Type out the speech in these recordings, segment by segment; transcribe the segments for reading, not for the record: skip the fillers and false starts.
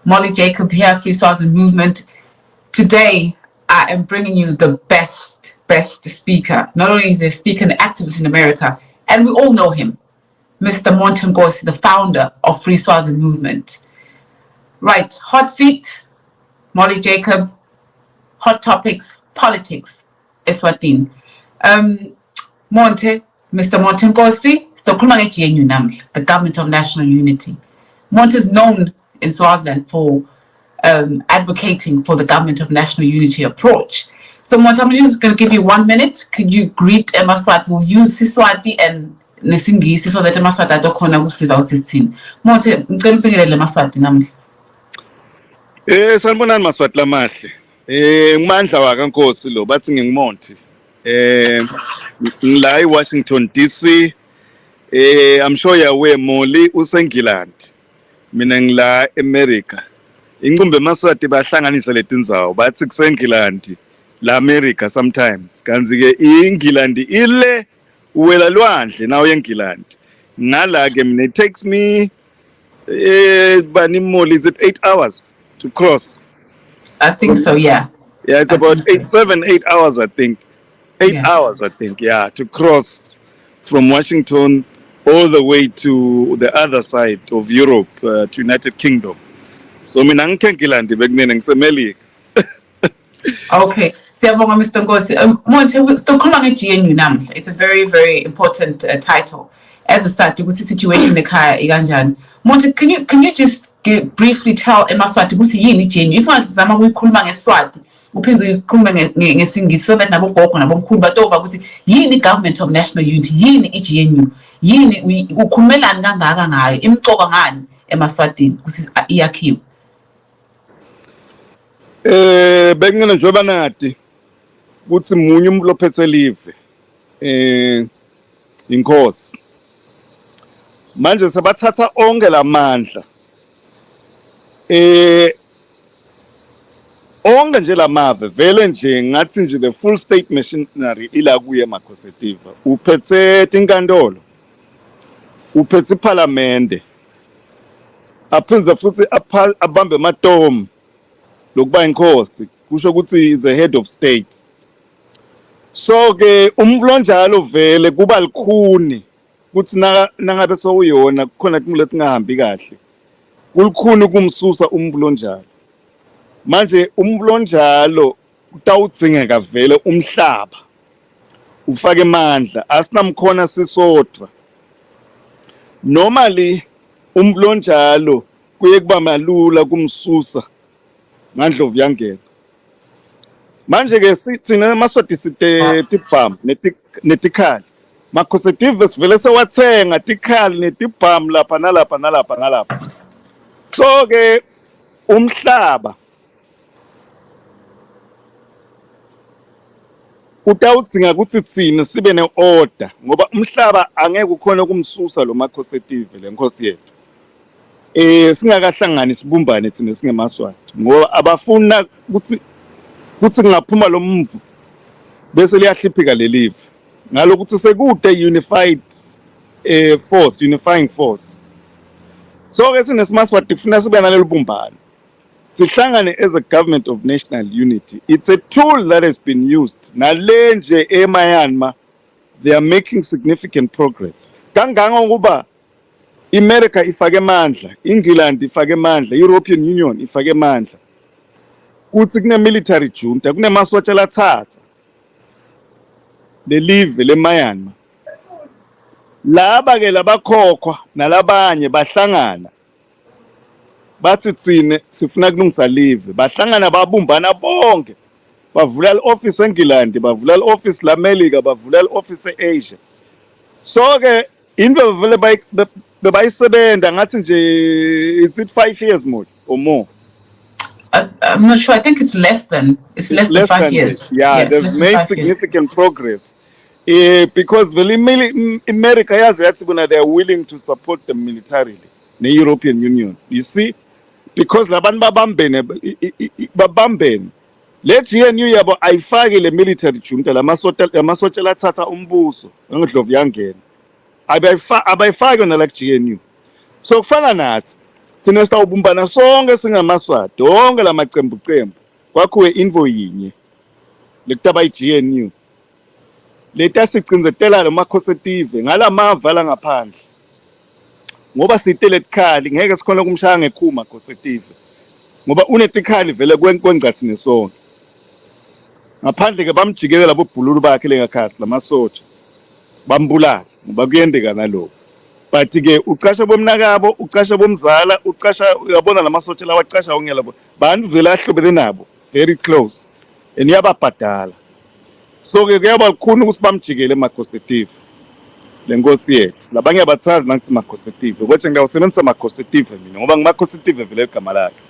Molly Jacob here, Free Swaziland Movement. Today, I am bringing you the best speaker. Not only is he a speaker and activist in America, and we all know him, Mr. Monty Nkosi, the founder of Free Swaziland Movement. Right, hot seat, Molly Jacob, hot topics, politics, Eswatini. Mr. Monty Nkosi, GNU, the Government of National Unity. Monty is known in Swaziland for advocating for the Government of National Unity approach. So Monty, I'm just going to give you 1 minute. Could you greet Emaswati? We'll use Siswati and Nesingisi so that Emaswati adokhona ukusiva ukuthi Monty, ngicela ubingelele Emaswati namhla. Sanibonani Maswati lamahle. Ngimandla waka Nkosi lo bathi ngingumonti. Ngila eWashington DC. I'm sure you're aware Molly usengilandi. Mina ngila America. Ingqumbe Maswati bahlanganisa letindzawo bathi kusengilandi la America sometimes. Kanzi ke ingilandi ile uwela lwandle nawo yengilandi. Ngala ke mina it takes me bani Molly is it 8 hours to cross? I think so, yeah. Yeah, it's about 8 hours I think. 8 hours I think, yeah, to cross from Washington all the way to the other side of Europe, to United Kingdom. So mina ngikenkilandi bekunene ngisemelika. Okay. Siyabonga Mr. Nkosi. Monty, sikhuluma nge-GNU namhla. It's a very important title. As a start, ukuthi situation ekhaya ikanjani. Monty, can you just briefly tell Emaswati ukuthi yini i-GNU? If ungazama ukuyikhuluma ngeSwati, uphinde uyikhulume ngesingisi so that nabogogo nabomkhulu batova ukuthi yini Government of National Unity, yini i-GNU, yini ukhumelani kangaka ngayo, imcoka ngani eMaswatini ukuthi iyakhiwe. Bekungena njengoba nathi ukuthi munye umuntu ophethe live inkosi manje sebathatha onke lamandla onke nje lamave vele nje ngathi nje the full state machinery ila kuye emakhosetiva uphethe inkantolo uphethe iparliament aphinze futhi abambe amatomu lokuba inkosi kusho ukuthi is a head of state. So ke umvlonjalo vele kuba likhuni ukuthi nangabe sowuyona kukhona kumlethi ngahambi kahle kulikhuni kumsusa umvlonjalo. Manje umvlonjalo utawudzingeka vele umhlaba ufake amandla asinamkhona sisodwa. Normally umvlonjalo kuye kuba malula kumsusa ngandlovu yangena. Manje ke sithina Maswati site tibham netikhali makhosetive sivele sewathenga tikhali netibham lapha nalapha. So ke umhlaba utawudzinga ukuthi thina sibe ne-order ngoba umhlaba angeke ukhona kumsusa lo makhosetive lenkosi yethu. Singakahlangani sibumbane thina singeMaswati ngoba abafuna ukuthi kungaphuma lo mvu bese liyahliphika lelive ngalokuthi sekude unified unifying force. So ke sineSmaswati kufuna sibe nalelo bumbano sihlangane as a government of national unity. It's a tool that has been used nalenje eMyanmar. They are making significant progress kanganga ngoba America ifake amandla, England ifake amandla, European Union ifake amandla. Kuthi kune military junta, kune maswatsha lathatha lelive leMyanmar. laba ke labakhokhwa nalabanye bahlangana bathi thine sifuna kulungisa live, bahlangana babumbana bonke, bavula i-office eNgilandi, bavula i-office l'Amelika, bavula i-office e-Asia. So ke into vele bebayisebenta ngathi nje, is it 5 years more or more? I'm not sure. I think it's less than 5 years. Yeah, they've made significant progress. Because vele America yazi yathi bona they are willing to support them militarily, the European Union. You see, because labantu babambene. Le GNU yabo ayifaki le military junta lamasotsha lathatha umbuso ngedlovu yangena. Abayifaki na la GNU. So kufana nathi thina sitawubumbana sonke singamaswati onke lamaqembu kwakhuwe info yinye lekutaba iGNU leta sicinzetela lo makhosetive ngalamava la ngaphandle ngoba sitele tikhali ngeke sikhona kumshaya ngekhuma khosetive ngoba unetikhali vele kwenqathi nesonke ngaphandle ke bamjikela labo bhululu bakhe lengakhasi lamasotsha bambulala ngoba kuyendeka naloko. But ke uqasha bomnakabo, uqasha bomzala, uqasha uyabona lamasotsha lawa uqasha ongela bo. Bantu vele ahlobele nabo, very close. And yababhadala. So ke kuyaba kukhulu ukuthi bamjikele emakhosetive. Lenkosi yethu. Labanye abathazi nangithi makhosetive. Kodwa ngiyawusebenzisa makhosetive mina ngoba ngimakhosetive vele igama lakhe.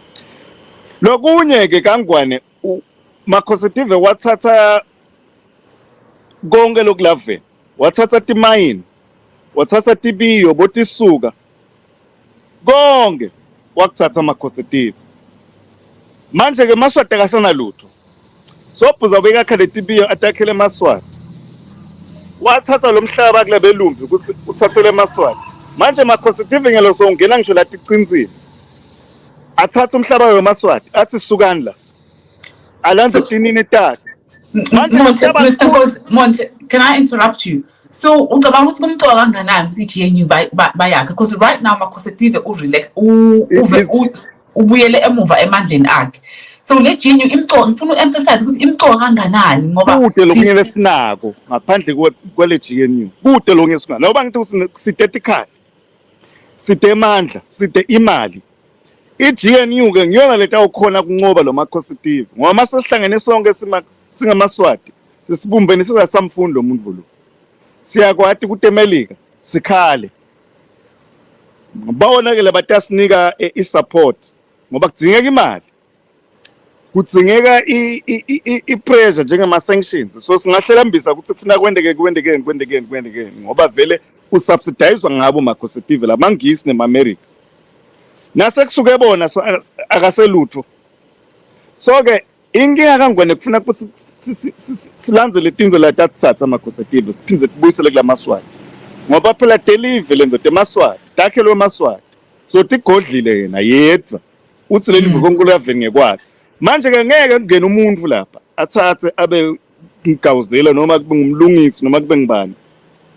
Lokunye ke kangwane makhosetive wathatha konke lokulave. Wathatha timayini. Wathatha tibiyo botisuka konke wakuthatha amakhosetive manje ke Maswati akasana lutho sobhuza beka khale tibiyo atakhele Maswati wathatha lo mhlaba kule belumbi ukuthi uthathele Maswati manje amakhosetive ngelo songena ngisho lathi icinzile athatha umhlaba weMaswati athi sukani la alanze tinini takhe Monty, can I interrupt you? So ucabanga ukuthi kumcoka kanganani ukuthi iGNU bayakhe because right now makhosetive ubuyele emuva emandleni akhe. So le GNU imcoka ngifuna uemphasize ukuthi imcoka kanganani ngoba kude lokunye lesinako ngaphandle kwele GNU kude lokunye lesinako ngoba ngithi sithethe ikhaya sithe amandla sithe imali iGNU ke ngiyona leta ukhona kuncoba lo makhosetive ngoba mase sihlangene sonke singamaswati sesibumbene sizasamfundo umuntu lo siyakwati kutemelika sikhale ngibona ke labatasinika isupport ngoba kudzingeka imali kudzingeka ipressure njengama sanctions so singahlelambisa ukuthi kufuna kwendeke ngoba vele usubsidizwa ngabo makhosetive lamangisi neAmerica nase kusuke bona so akaselutho so ke inkinga kangwane kufuna ukuthi silandzele tindlo latathatha amakhosetive siphindze tibuyisele kulamaswati ngoba phela delive lendoda eMaswati takhelwe eMaswati so tigodlile yena yedwa uthi leli vukonkulu yaveni ngekwakhe manje ke ngeke kungena umuntu lapha athathe abe ngigawuzela noma kube ngumlungisi noma kube ngibani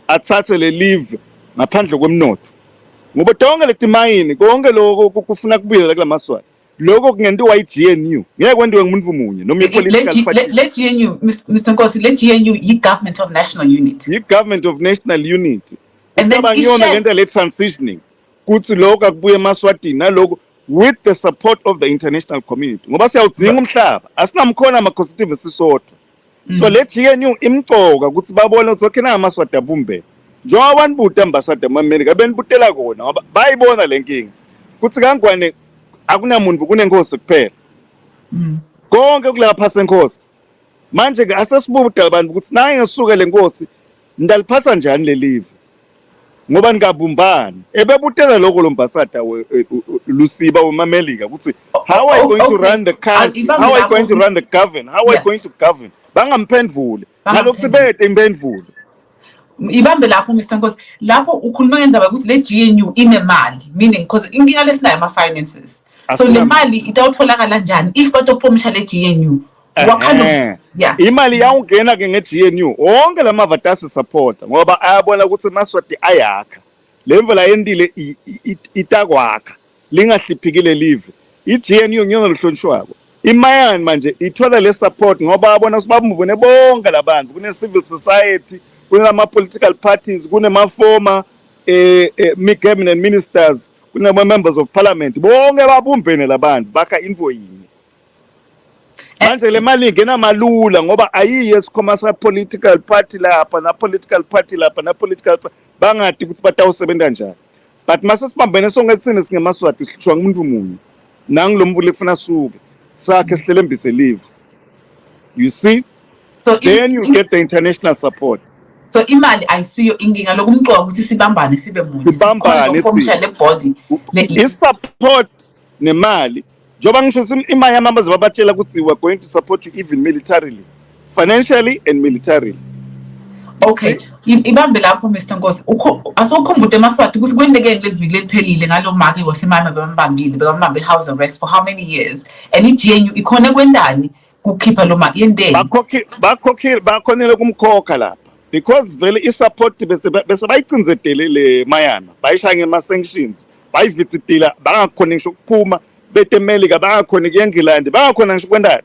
athathe le live ngaphandle kwemnotho ngoba tonke letimayini konke lokho kufuna kubuyela kulamaswati lokho kungentiwa iGNU ngeke kwenziwe ngumuntu munye noma ipolitical party le GNU Mr Nkosi le GNU yi-government of national unity yi-government of national unity and then ngiyona ngento le transitioning kuthi lokho akubuye eMaswatini nalokho with the support of the international community ngoba siyawudzinga umhlaba asinamkhona amakhosetive sisodwa so le GNU imcoka ukuthi babone ukuthi okay na amaswati abumbene njengoba abantu buta ambassador eAmerica benibutela kona ngoba bayibona lenkinga kuthi kangwane akunamuntu kunenkosi kuphela konke kulapha senkosi manje ke asesibuda abantu ukuthi naye ngesuka lenkosi ndaliphatha njani lelive ngoba nikabumbana ebebutela lokho lo ambassador Lusiba weAmerica ukuthi how are you going to run the country how are you going to run the government how are you going to govern bangamphendvule ngalokho sibete imphendvulo ibambe lapho Mr Nkosi lapho ukhuluma ngenzaba ukuthi le GNU inemali meaning because inkinga lesinayo ama finances so le mali itawutholakala kanjani if batofomsha le GNU imali yawungena ke ngeGNU wonke lamavatasi support ngoba ayabona ukuthi Maswati ayakha lemvela yendile itakwakha lingahliphikile live iGNU ngiyona lihlonishwako imayani manje ithola le support ngoba abona sibambune bonke labantu kune civil society kunama-political parties, kunama-former cabinet ministers, kunama-members of parliament, bonke babumbene labantu bakha info yinye. Manje le mali ingena malula ngoba ayiye esikhoma sa-political party lapha na-political party lapha na-political party bangadi ukuthi batawusebenza njani. But mase sibambene sonke sine singemaswati sihlishwa ngumuntu munye nangu lo mvule kufuna suke sakhe sihlele mbise live. You see, so then you get the international support. So imali ayisiyo inkinga lokumqoka ukuthi sibambane sibe munye sibambane le body i-support nemali njoba ngisho imali yamambazi babatshela ukuthi we are going to support you even militarily, financially and militarily. Okay, ibambe lapho Mr. Nkosi asokhumbute emaswati ukuthi kwendeke leliviki leliphelile ngalo make wasemama bembambile bekambambe house arrest for how many years and i-GNU ikhone kwendani kukhipha lo ma yendeni bakhonele kumkhokha lapha because vele i-support bese bayicinzetele le mayana bayishaya ngema-sanctions bayivitsitila bangakhona ngisho ukuphuma betemelika bangakhona kuyengilandi bangakhona ngisho kwendani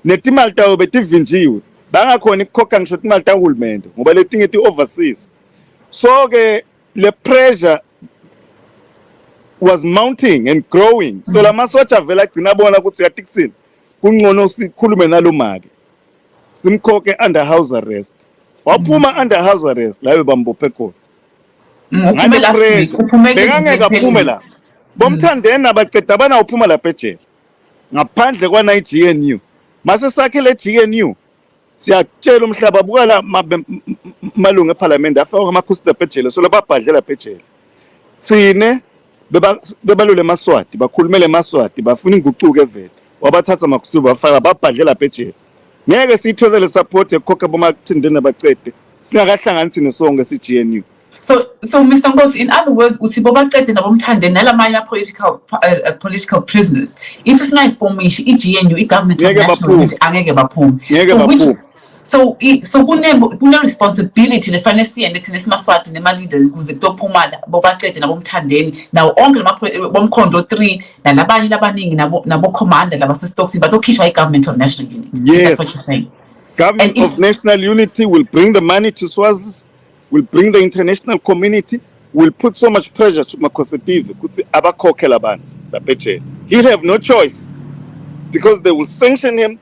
netimali tawo betivinjiwe bangakhona ukukhokha ngisho imali kahulumende ngoba letinye ti-overseas. So-ke le pressure was mounting and growing. So la masotsha vele agcina bona ukuthi uyathi kuthini kungcono sikhulume nalo make simkhokhe under house arrest. Waphuma under house arrest la bambophe khona bekangeke aphume la bomthandeni abaqeda bana uphuma lapha ejele ngaphandle kwana i-GNU mase sakhe le GNU siyatshela umhlaba bukala malunga eParliament afaka amakhosita phejele so lababhadlela phejele sine bebalule emaswati bakhulumele emaswati bafuna inguquko evele wabathatha makusuba bafaka babhadlela phejele ngeke siyithozele support ekhokha bomathindeni abacede singakahlanganisi nesonke si-GNU. So Mr. Nkosi, in other words, uthi bobaqede nabomthandeni nalamanye political prisoners if singayiformishi i-GNU i-government of national unity angeke baphume. So kune responsibility lefanele siyende thina esimaswati nema-leaders ukuze kutophuma bobaqede nabomthandeni nawo onke bomkhondo 3 nalabanye labaningi nabo-commander labasestokisini batokhishwa i-government of national unity. Yes. That's what you're saying. Government of national unity will bring the money to Swaziland, will bring the international community, will put so much pressure to Makosedive kuti abakhokhe labantu lapha. He'll have no choice because they will sanction him.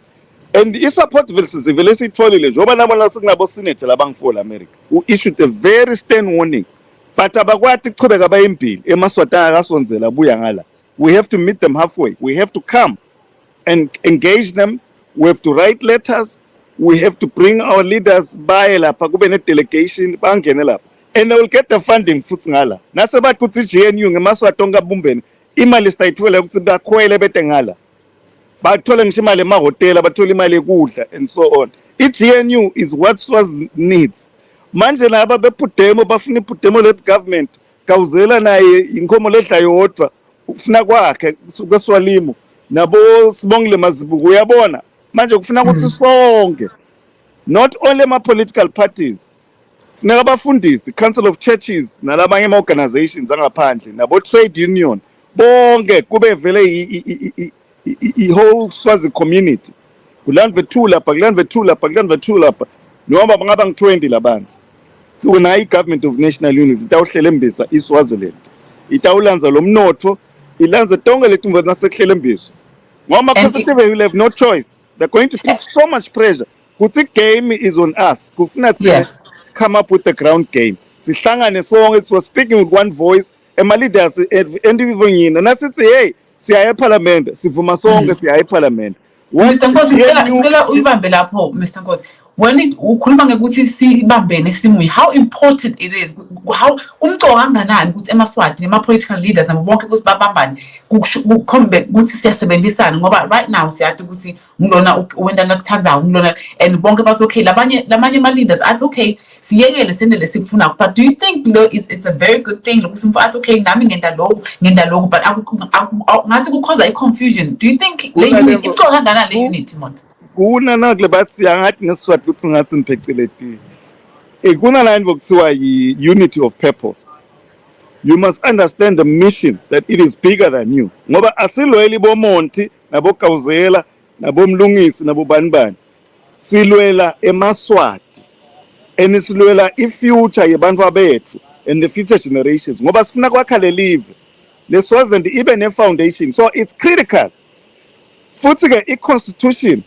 And i-support versus vele siyitfolile njengoba nabona sekunabo-senate labangifola America who issued a very stern warning but abakwati kuchubeka bayimpilo emaswati akasonzela abuya ngala. We have to meet them halfway. We have to come and engage them. We have to write letters. We have to bring our leaders baye lapha kube ne-delegation bangene lapha and they will get the funding futhi ngala nase bathi ukuthi i-GNU ngemaswati onke abumbene imali sitayithola ukuthi bakhwele bete ngala bathola ngisho imali emahhotela bathola imali ekudla and so on. I-GNU is what Swaziland needs. Manje laba bephudemo bafuna iphudemo le-government kawuzela naye inkomo ledla yodwa ufuna kwakhe kweswalimo nabo Sibongile Mazibuko uyabona manje kufuna ukuthi sonke not only ama-political parties funeka abafundisi council of churches nalabanye ama-organizations angaphandle nabo-trade union bonke kube vele i-whole Swazi community kulantu vethu lapha kulantu vethu lapha kulantu vethu lapha noma bangaba ngi-20 labantu sona i-government of national unity itawuhlela embisa i-Swaziland itawulanza lo mnotho ilanze tonke lethi mva nasekuhlela embiso ngoba Conservative will have no choice. They're going to put so much pressure kuthi game is on us kufuna come up with the ground game sihlangane sonke so speaking with one voice ema-leaders endivonyina nasithi hey siyaya eParliament sivuma sonke siyaya eParliament. Mr. Nkosi ngicela uyibambe lapho Mr. Nkosi when ukhuluma ngekuthi sibambene simunye how important it is how umcoka kanganani ukuthi emaswati nema-political leaders nabo bonke ukuthi babambane kukhombe ukuthi siyasebenzisana ngoba right now siyathi ukuthi ngilona wendana kuthandayo ngilona and bonke bathi okay lamanye ama-leaders athi okay siyekele sendele sikufuna but do you think it's a very good thing lokuthi umfo athi okay nami ngenda lokhu but ngathi kukhoza i-confusion. Do you think imcoka kanganani le unity Monty? Kunanakule bathi siyangathi ngesiswati ukuthi ngathi nipheceleti kunalani vokuthiwa yi-unity of purpose. You must understand the mission that it is bigger than you ngoba asilweli bomonti nabokawuzela nabomlungisi nabobanibani silwela emaswati enisilwela i-future yebantu abethu and the future generations ngoba sifuna kwakha le live leswazi ibe ne-foundation, so it's critical. Futhi ke i-constitution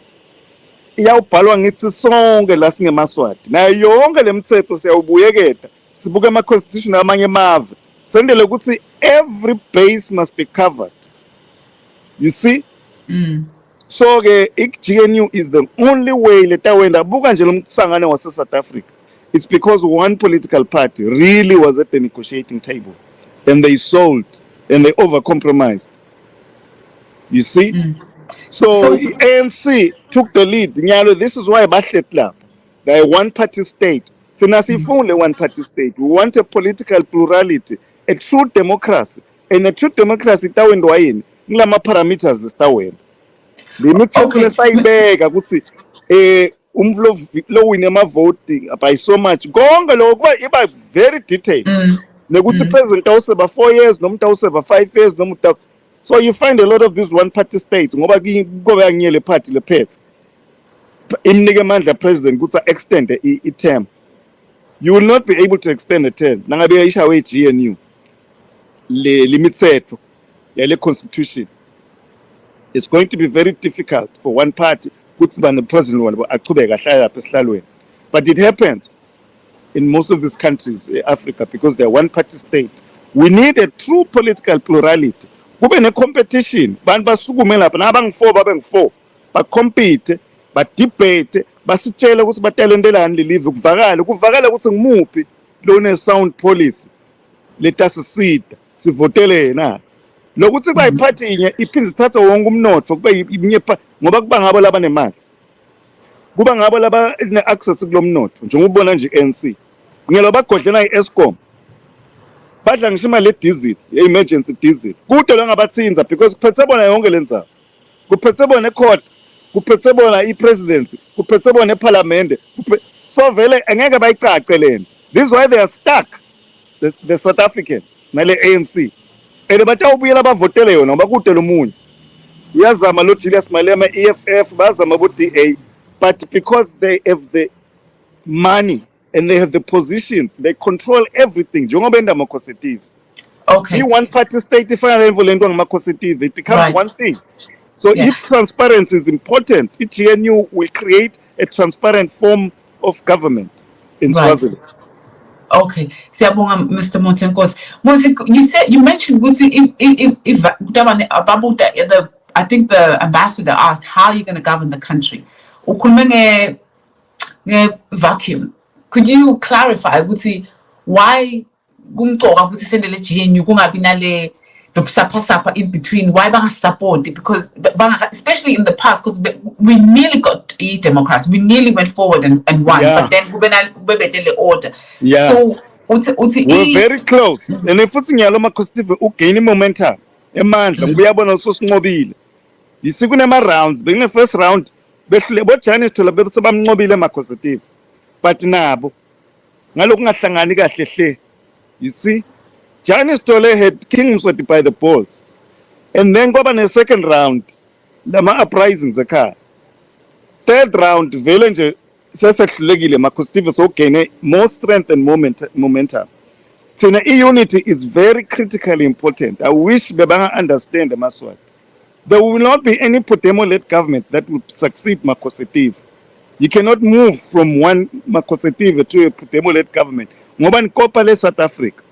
iyawubhalwa ngithi sonke la singemaswati nayo yonke le mithetho siyawubuyeketa sibuke ama-constitution amanye amave sendele ukuthi every base must be covered, you see. So ke i-GNU is the only way letawenda buka nje lo msangano wase-South Africa. It's because one political party really was at the negotiating table and they sold and they over-compromised, you see. So ANC took the lead. This is why they're a one-party state. So now if only one-party state, we want a political plurality, a true democracy. And a true democracy, ngilama parameters the lo win voting by so much. Gonga lo kuba very detailed. Nekuthi president awuseba 4 years, nomuntu awuseba 5 years, nomuntu. So you find a lot of these one-party states. Ngoba kube ngiyele party lephethe. Imnike amandla president ukuthi extend i-term. You will not be able to extend a term. Nangabe ishawe GNU le limitsetho yale constitution. It's going to be very difficult for one party ukuthi bane president wona aqhubeka ahlala lapha esihlalweni. But it happens in most of these countries in Africa because they're one-party state. We need a true political plurality. Kube ne-competition, bantu basukume lapha nabangu-4 babengu-4 bacompete, badebate, basitshele ukuthi batalendelani lelive kuvakala ukuthi ngimuphi lo ne-sound policy letasisida sivotele yena. Lokuthi kuba iphathi inye iphinde ithatha wonke umnotho kube inye ngoba kuba ngabo laba nemali, kuba ngabo laba ne-access kulo mnotho njengoba ubona nje ANC ngelo bagodlena i-Eskom badla ngisho imali le-diesel, ye-emergency diesel kude lo ngabathinza because kuphethe bona yonke lenzaba, kuphethe bona e-court, kuphethe bona i-presidency, kuphethe bona eparliament. So vele angeke bayicace lento. This is why they are stuck, the South Africans nale ANC. And batawubuyela bavotele yona ngoba kude lo munye uyazama lo Julius Malema EFF bazama bo DA, but because they have the money and they have the positions, they control everything. Njengoba enda ma-conservative. Okay. You one party state if I level ma-conservative, it becomes one thing. So if transparency is important, GNU will create a transparent form of government in Swaziland. Okay, siyabonga Mr. Monty Nkosi. Monty, you mentioned if I think the ambassador asked how you're going to govern the country. Ukhulume vacuum. Could you clarify why kumqoka ukuthi sendele GNU kungabi nale sapa in between, why banga support it? Because especially in the past, because we nearly got democracy, we nearly went forward and won, but then we order. So we're very close. And if it's nyalo ma-constitutive ugain momentum emandla ngiyabona usosinqobile. You see kunema rounds, being the first round behlule bo Chinese thola sebamnqobile ma-constitutive, but nabo ngalokhu ngahlangani kahle hle. You see, Chinese Tole had King Mswati by the balls. And then go on a second round, lama uprisings occur. Third round, Village says legally Makustivus okay, more strength and momentum. So unity is very critically important. I wish Bebanga understand the Maswat. There will not be any Potemo-led government that will succeed Makosetive. You cannot move from one Makosetive to a Potemo-led government. Ngoban Kopale South Africa.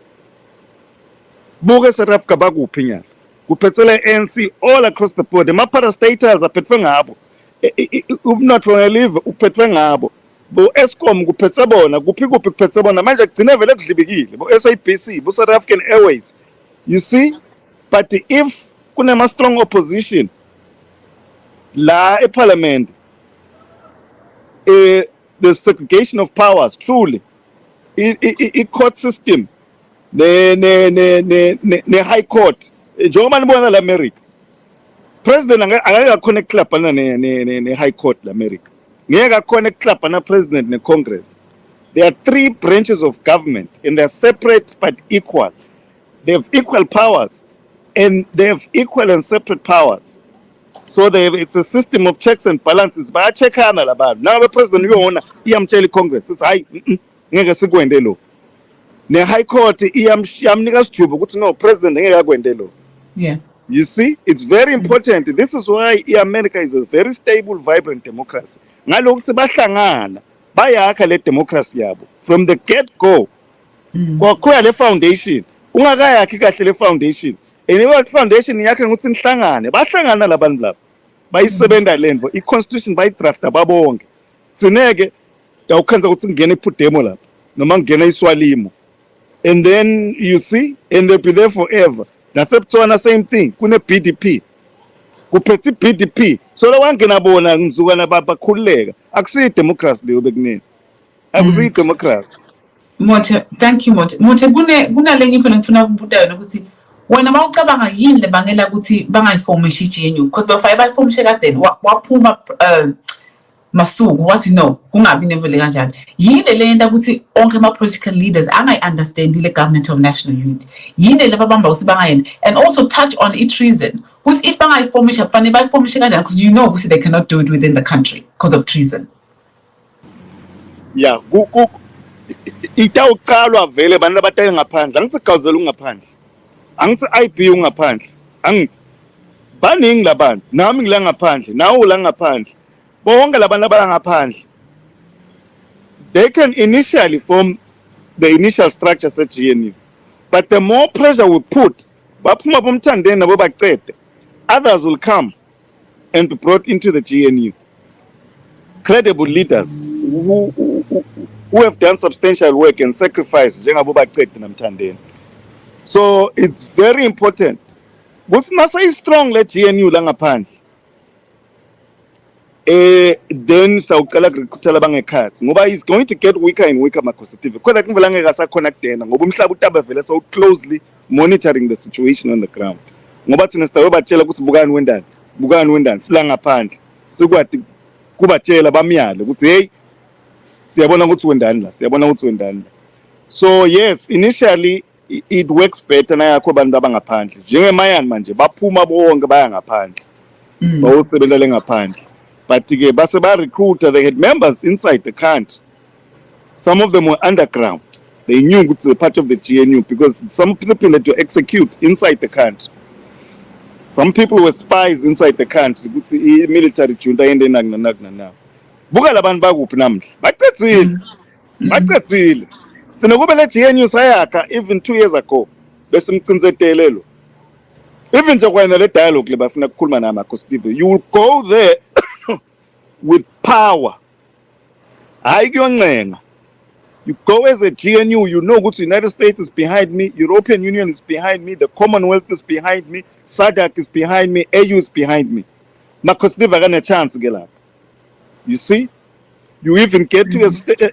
Buga South Africa bagu opinion. Kupetsele ANC all across the board. The maparastatals are petwe ngabo. Not from a live upetwe ngabo. Bo Eskom kupetse bona, kuphika kupetse bona. Manje kugcine vele kudlibikile. Bo SABC, bo South African Airways. You see? But if kunema strong opposition la parliament, the segregation of powers truly, court system, the high court, German born America. President anga connect club ne high court America. Ngeke connect club na president ne Congress. There are 3 branches of government and they are separate but equal. They have equal powers and they have equal and separate powers. So it's a system of checks and balances. But I check on about now the president you own Congress. It's high. ngeke sikwende lo. Ne High Court iyamnika sijuba ukuthi no president ngeke akwende lo. Yeah. You see, it's very important. This is why America is a very stable, vibrant democracy. Ngalokuthi bahlangana bayakha le democracy yabo from the get go. Kwakhona le foundation ungakayakhi kahle le foundation. Anyway, foundation yakhe ukuthi nihlangane, bahlangana labantu laba. Bayisebenta lento, i-constitution bayidrafta babonke. Sineke awukhenza ukuthi ngene iphudemo lapha noma ngene iswalimo. And then you see, and they'll be there forever. Nasebutshwana same thing, kune BDP. Kuphethe BDP. So la wangena bona ngizukana bakhululeka. Akusiyi democracy leyo bekunene. Akusiyi democracy. Monty, thank you Monty. Monty kunalenye info ngifuna ukubuta yona ukuthi wena mawucabanga yini lebangela ukuthi bangayiformishi i-GNU because bafike bayiformishe kadeni waphuma masuku wathi no kungabi nevele kanjalo yini le lento ukuthi onke ama-political leaders angayi-understand le government of national unity yini le babamba ukuthi bangayenda and also touch on i-treason ukuthi if bangayiformisha kufanele bayiformishe kanjani because you know ukuthi they cannot do it within the country because of treason. Yeah, itawuqalwa vele abantu abatayela ngaphandle angithi gawuzela ungaphandle angithi IB ungaphandle angithi baningi labantu nami ngila ngaphandle nawe ula ngaphandle bonke labantu abangaphandle they can initially form the initial structures at GNU but the more pressure we put baphuma bomthandeni nabo bacede others will come and be brought into the GNU credible leaders who have done substantial work and sacrifice njengabo bacede namthandeni. So it's very important ukuthi mase strong le GNU la ngaphandle then sawuqala ukurekruthela bangekhathi ngoba is going to get weaker and weaker ma-constitutive kodwa kuvela ngeke asakhona kudena ngoba umhlaba utaba vele so closely monitoring the situation on the ground ngoba thina sitawe batshela ukuthi bukani wendani sila ngaphandle sikwati kubatshela bamyale ukuthi hey siyabona ukuthi wendani la so yes initially it works better nayakho abantu abangaphandle njengemayani manje baphuma bonke baya ngaphandle bawusebenzele ngaphandle but ke base ba recruiter they had members inside the country some of them were underground they knew ukuthi the part of the GNU because some people had to execute inside the country some people were spies inside the country ukuthi military junta yende nakna buka labantu bakuphi namhla bacedzile sina kube le GNU sayakha even 2 years ago bese mcinzetelelo even nje kwena le dialogue lebafuna ukukhuluma nama constitutive you will go there with power hayi kuyoncenga you go as a GNU you know ukuthi United States is behind me European Union is behind me the Commonwealth is behind me SADC is behind me AU is behind me ma constitutive akane chance ke lapha you see you even get to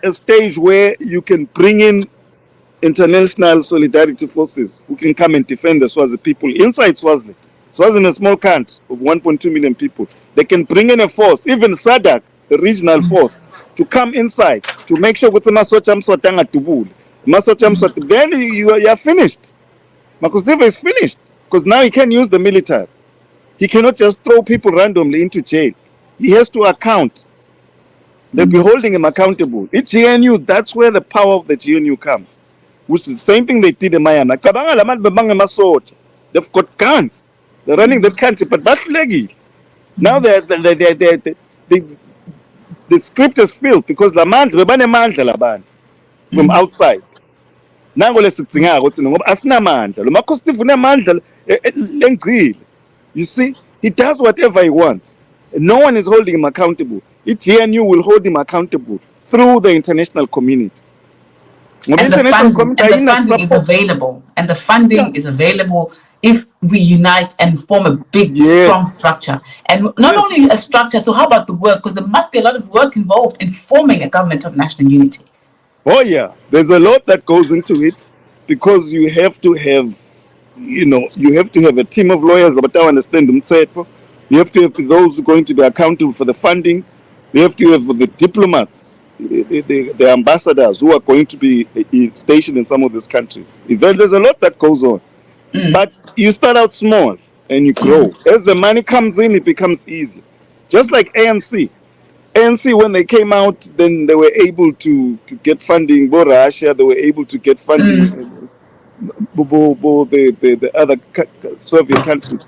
a stage where you can bring in international solidarity forces who can come and defend the Swazi people inside Swaziland. Swaziland is a small country of 1.2 million people. They can bring in a force, even SADC, the regional force, to come inside to make sure then you are finished. Marcus Davis is finished because now he can use the military. He cannot just throw people randomly into jail. He has to account. They'll be holding him accountable. It's GNU, that's where the power of the GNU comes. Which is the same thing they did in Miami. They've got guns. They're running that country, but that's leggy. Now the script is filled because the man from outside. Now let's you see, he does whatever he wants. No one is holding him accountable. GNU will hold him accountable through the international community. And the funding is available. And the funding is available if we unite and form a big, strong structure. And not only a structure, so how about the work? Because there must be a lot of work involved in forming a government of national unity. Oh, yeah. There's a lot that goes into it because you have to have, you have to have a team of lawyers that don't understand themselves. You have to have those who are going to be accountable for the funding. You have to have the diplomats, the ambassadors who are going to be stationed in some of these countries. There's a lot that goes on. But you start out small and you grow. As the money comes in, it becomes easy. Just like ANC. ANC, when they came out, then they were able to get funding. For Russia, they were able to get funding. The other Soviet countries,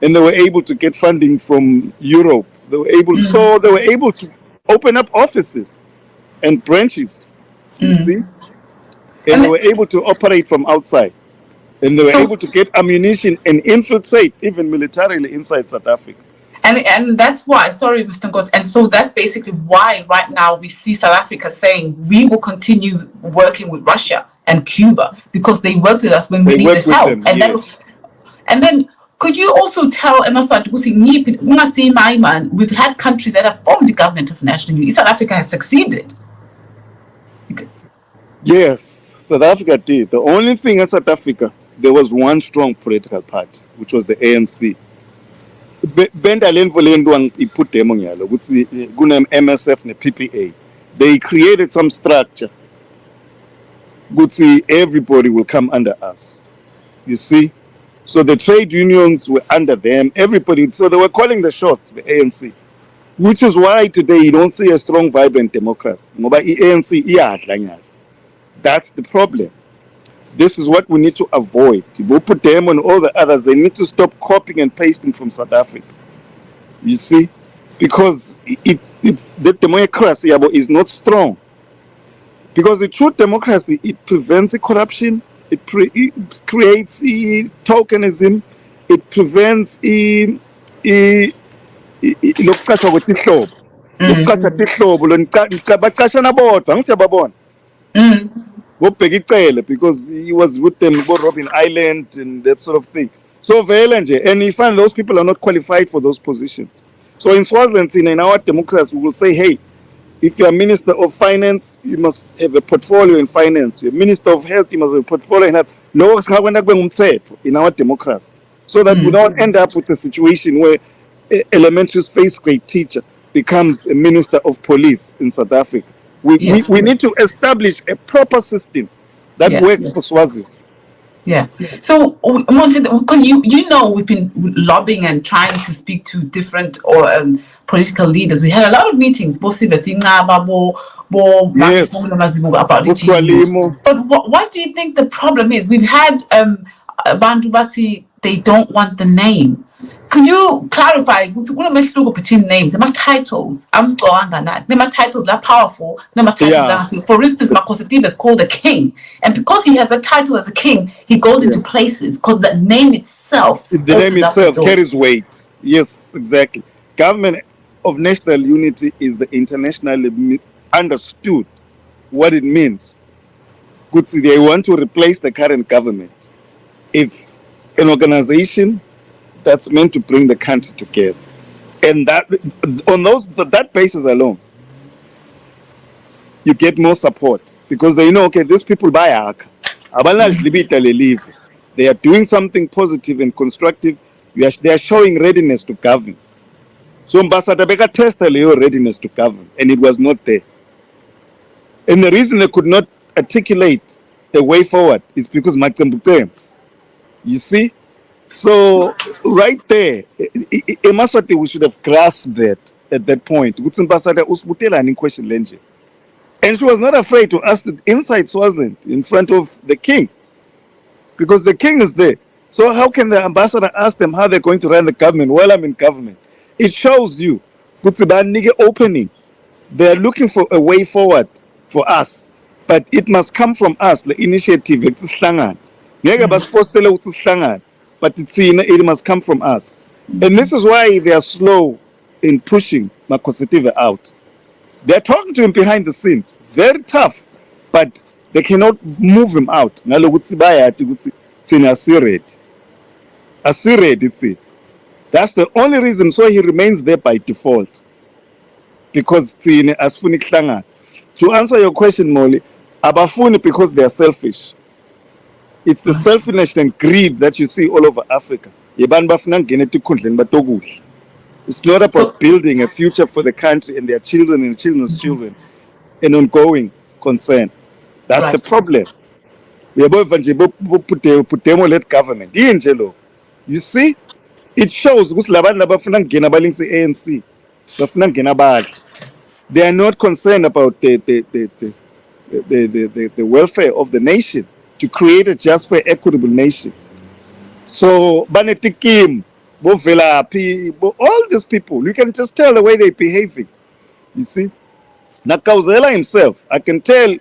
and they were able to get funding from Europe. They were able, so they were able to open up offices and branches. You see, and they were able to operate from outside, and they were able to get ammunition and infiltrate even militarily inside South Africa. And that's why, sorry, Mr. Nkosi, and so that's basically why right now we see South Africa saying we will continue working with Russia and Cuba because they worked with us when we needed help. Them, and, yes. then could you also tell we've had countries that have formed the government of national unity. South Africa has succeeded. Yes, South Africa did. The only thing in South Africa, there was one strong political party, which was the ANC. Benda lenvolendwang iput demo nyalo ukuthi kuna MSF ne PPA. They created some structure. Ukuthi everybody will come under us. You see? So the trade unions were under them, everybody, so they were calling the shots, the ANC. Which is why today you don't see a strong, vibrant democracy. Ngoba ANC iyadla nyalo. That's the problem. This is what we need to avoid. We'll put them and all the others. They need to stop copying and pasting from South Africa. You see? Because it's the democracy is not strong. Because the true democracy, it prevents corruption, it creates tokenism, it prevents because he was with them, Robin Island and that sort of thing. So and you find those people are not qualified for those positions. So in Swaziland, in our democracy, we will say, hey, if you're a minister of finance, you must have a portfolio in finance. You're a minister of health, you must have a portfolio in health. In our democracy. So that we don't end up with a situation where an elementary space grade teacher becomes a minister of police in South Africa. We need to establish a proper system that works for Swazis. Yeah. So, Monty, because you know we've been lobbying and trying to speak to different political leaders. We had a lot of meetings, about the GNU. But what do you think the problem is? We've had Bantu Bati, they don't want the name. Could you clarify between names? There are titles. There are titles that are powerful. For instance, Makosatiba is called a king. And because he has a title as a king, he goes into places because the name itself. The name itself carries weight. Yes, exactly. Government of national unity is the internationally understood what it means. They want to replace the current government. It's an organization that's meant to bring the country together, and that on that basis alone, you get more support because they know, okay, these people they are doing something positive and constructive. They are showing readiness to govern. So Ambassador Beka tested your readiness to govern, and it was not there. And the reason they could not articulate a way forward is because you see. So right there, we should have grasped that at that point. And she was not afraid to ask it inside Swaziland in front of the king, because the king is there. So how can the ambassador ask them how they're going to run the government while I'm in government? It shows you opening. They're looking for a way forward for us, but it must come from us, the initiative. But it must come from us. And this is why they are slow in pushing Makosatiba out. They're talking to him behind the scenes. Very tough, but they cannot move him out. That's the only reason. So he remains there by default. Because to answer your question, Molly, abafuni because they are selfish. It's the selfishness and greed that you see all over Africa. It's not about building a future for the country and their children and children's children, an ongoing concern. That's the problem. We government. You see, it shows ANC bafuna kungena badla. They are not concerned about the welfare of the nation, to create a just, fair, equitable nation. So banetikim, bovelaphi, all these people, you can just tell the way they're behaving. You see, Nakauzela himself, I can tell.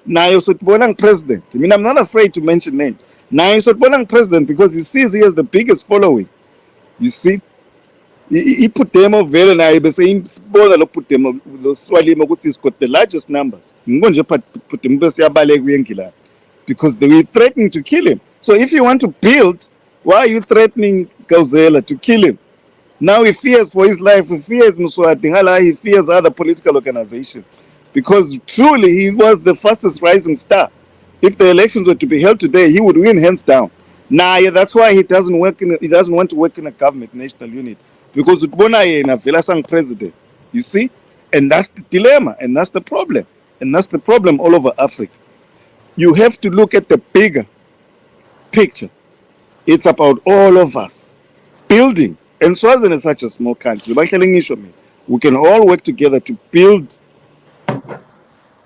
Nayo Sotbonang president. I mean, I'm not afraid to mention names. Nayo Sotbonang president, because he sees he has the biggest following. You see, he put them over there, and I be saying, put them over. He's got the largest numbers. Put them because they were threatening to kill him. So if you want to build, why are you threatening Kauzela to kill him? Now he fears for his life, he fears Muswatingala, he fears other political organizations. Because truly he was the fastest rising star. If the elections were to be held today, he would win hands down. Yeah, that's why he doesn't want to work in a government, national unit. Because Utbona in a Vilasang president. You see? And that's the dilemma, and that's the problem. And that's the problem all over Africa. You have to look at the bigger picture. It's about all of us building. And Swaziland is such a small country. We can all work together to build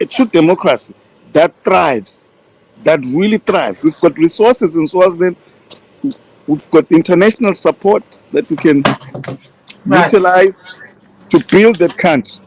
a true democracy that thrives, that really thrives. We've got resources in Swaziland. We've got international support that we can utilize to build that country.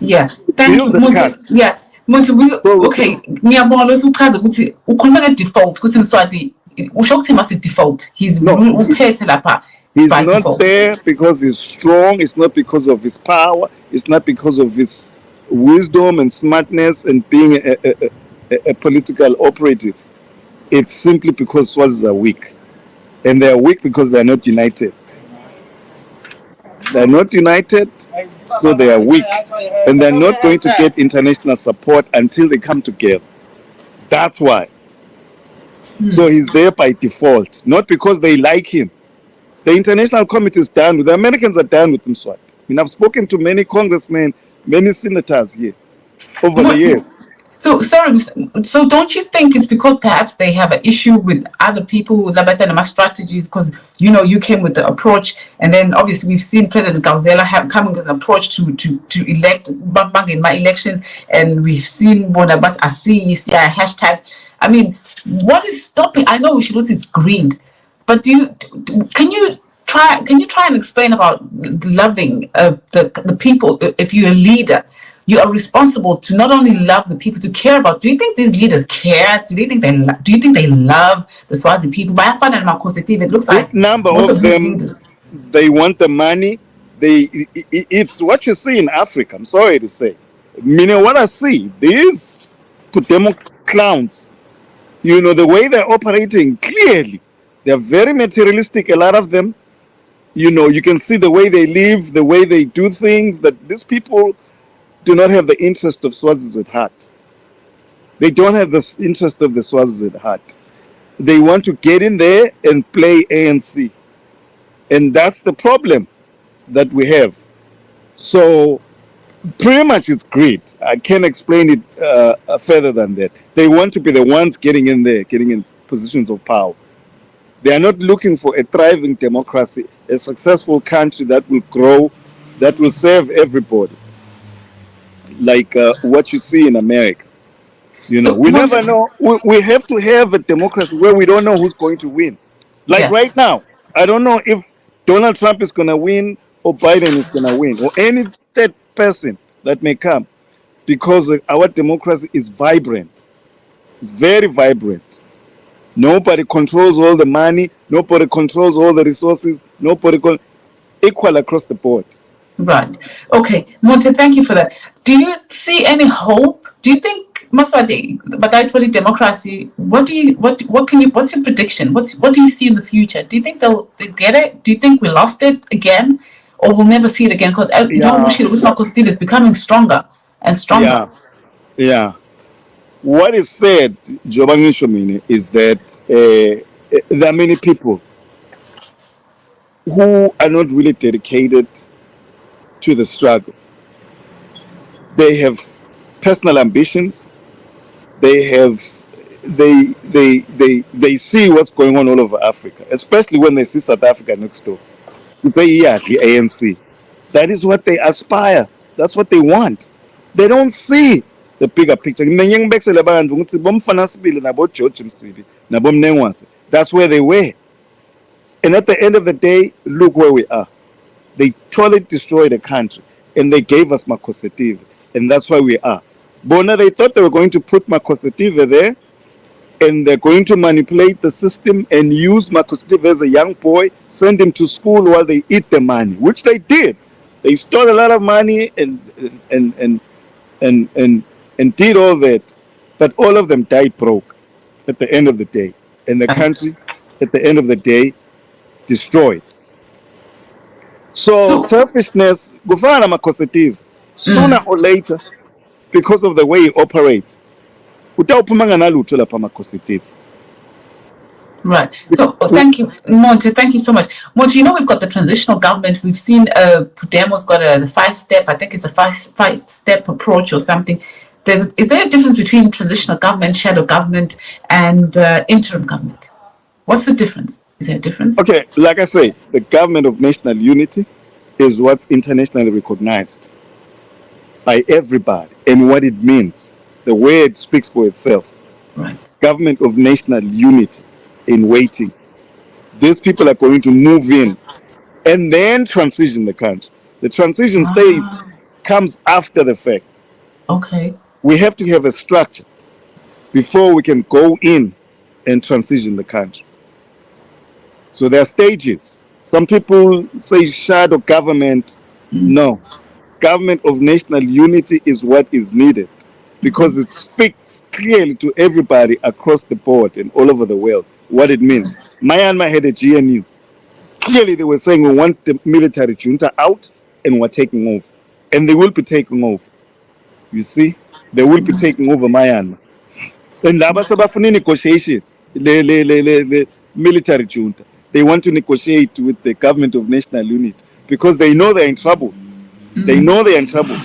Yeah, thank you, Monty. Yeah, Monty, okay, ngiyabona uchaza ukuthi ukhuluma nge-default ukuthi Mswati usho ukuthi must default. He's uphethe lapha. He's not default. There because he's strong. It's not because of his power. It's not because of his wisdom and smartness and being a political operative. It's simply because Swazis are weak. And they are weak because they are not united. They are not united, so they are weak. And they're not going to get international support until they come together. That's why. So he's there by default, not because they like him. The international committee is done with. The Americans are done with Mswati. I mean, I've spoken to many congressmen, many senators here over the years. So, sorry, so don't you think it's because perhaps they have an issue with other people with Labatanama strategies? Because, you know, you came with the approach, and then obviously we've seen President Kauzela coming with an approach to elect Bang in my elections, and we've seen Bonabat ASI, hashtag. I mean, what is stopping? I know it's greed, but can you try and explain about loving the people? If you're a leader, you are responsible to not only love the people, to care about. Do you think these leaders care? Do you think they love the Swazi people? By it looks like number of them, they want the money. It's what you see in Africa. I'm sorry to say. Meaning what I see, these Putemo clowns, you know, the way they're operating, clearly, they're very materialistic, a lot of them. You know, you can see the way they live, the way they do things, that these people do not have the interest of Swazis at heart. They don't have the interest of the Swazis at heart. They want to get in there and play ANC. And that's the problem that we have. So pretty much it's greed. I can't explain it further than that. They want to be the ones getting in there, getting in positions of power. They are not looking for a thriving democracy, a successful country that will grow, that will serve everybody. Like what you see in America. You know, we never know. We have to have a democracy where we don't know who's going to win. Like right now, I don't know if Donald Trump is going to win or Biden is going to win or any third person that may come, because our democracy is vibrant. It's very vibrant. Nobody controls all the money. Nobody controls all the resources. Equal across the board. Right. Okay. Monty, thank you for that. Do you see any hope? Do you think Maswati, but actually democracy, what's your prediction? What do you see in the future? Do you think they'll get it? Do you think we lost it again? Or we'll never see it again? Because is becoming stronger and stronger. Yeah. What is said, Jobani Shomini, is that there are many people who are not really dedicated to the struggle. They have personal ambitions. They see what's going on all over Africa, especially when they see South Africa next door. They are the ANC. That is what they aspire. That's what they want. They don't see the bigger picture. That's where they were. And at the end of the day, look where we are. They totally destroyed the country and they gave us Makosetive. And that's why we are. Bona, they thought they were going to put Makosetive there and they're going to manipulate the system and use Makosetive as a young boy, send him to school while they eat the money, which they did. They stole a lot of money and did all that. But all of them died broke at the end of the day. And the country, at the end of the day, destroyed. So selfishness, kufana Makosetive, sooner or later, because of the way he operates, utawuphuma ngalutho lapha Makosetive. Right. So thank you, Monty. Thank you so much. Monty, you know, we've got the transitional government. We've seen Pudemo's got the 5-step, I think it's a five-step approach or something. Is there a difference between transitional government, shadow government, and interim government? What's the difference? Is there a difference? Okay, like I say, the government of national unity is what's internationally recognized by everybody and what it means. The way it speaks for itself. Right. Government of national unity in waiting. These people are going to move in and then transition the country. The transition stage comes after the fact. Okay. We have to have a structure before we can go in and transition the country. So there are stages. Some people say shadow government. No. Government of national unity is what is needed because it speaks clearly to everybody across the board and all over the world what it means. Myanmar had a GNU. Clearly they were saying we want the military junta out and we're taking over. And they will be taking over. You see? They will be taking over Myanmar. And laba sabafuna negotiation, the military junta. They want to negotiate with the government of national unity because they know they're in trouble. They know they're in trouble.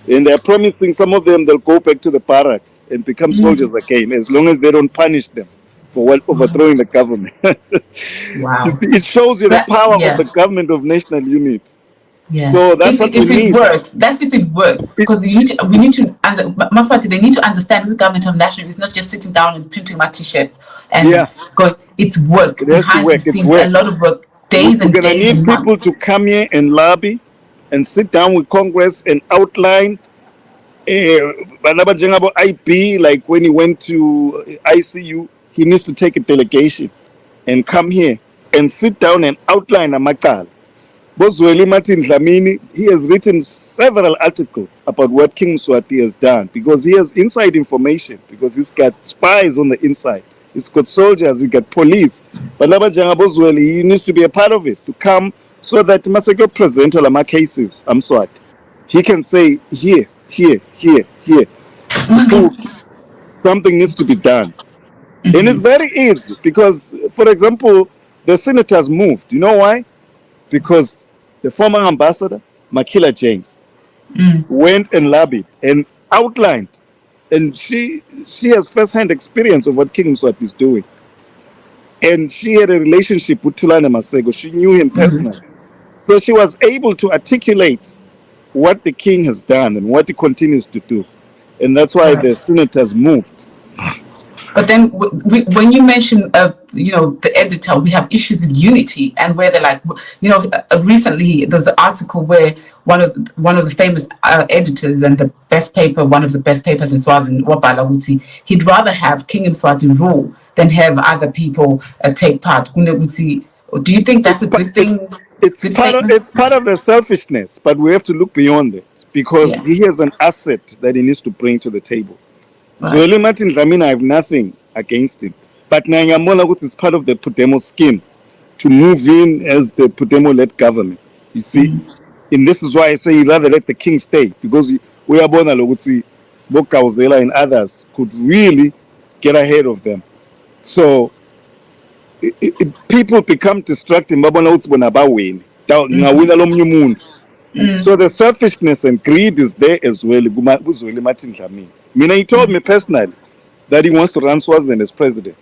And they're promising some of them they'll go back to the barracks and become soldiers again as long as they don't punish them for overthrowing the government. Wow. It shows you the power of the government of national unity. Yeah. So that's what we need. If it works, that's if it works. Because we need to, Maswati, they need to understand this government of national unity is not just sitting down and printing my t-shirts and going. It's work. It has to work. It's work. A lot of work, days and days. We're going to need people to come here and lobby and sit down with Congress and outline IB, like when he went to ICU, he needs to take a delegation and come here and sit down and outline a makala. Bozweli Martin Dlamini, he has written several articles about what King Mswati has done because he has inside information, because he's got spies on the inside. He's got soldiers, he's got police. But Labajanga Bozweli, he needs to be a part of it, to come so that Masako present all my cases, Mswati. He can say, here. So something needs to be done. And it's very easy because, for example, the senators moved. You know why? Because the former ambassador, Makila James, went and lobbied and outlined. And she has first-hand experience of what King Mswati is doing. And she had a relationship with Thulane Maseko. She knew him personally. So she was able to articulate what the king has done and what he continues to do. And that's why the senators moved. But then when you mention, the editor, we have issues with unity and where they're like, recently there's an article where one of the famous editors and the best paper, one of the best papers in Swaziland, Wabala Wutsi, he'd rather have King Mswati rule than have other people take part. Do you think that's a good thing? It's part of the selfishness, but we have to look beyond it because he has an asset that he needs to bring to the table. Right. So Eli Martin Dlamini, I have nothing against him. But Nyanyamola is part of the Pudemo scheme to move in as the Pudemo-led government. You see? And this is why I say rather let the king stay, because we are born Bokauzela and others could really get ahead of them. So people become distracted. So the selfishness and greed is there as well. He told me personally that he wants to run Swaziland as president.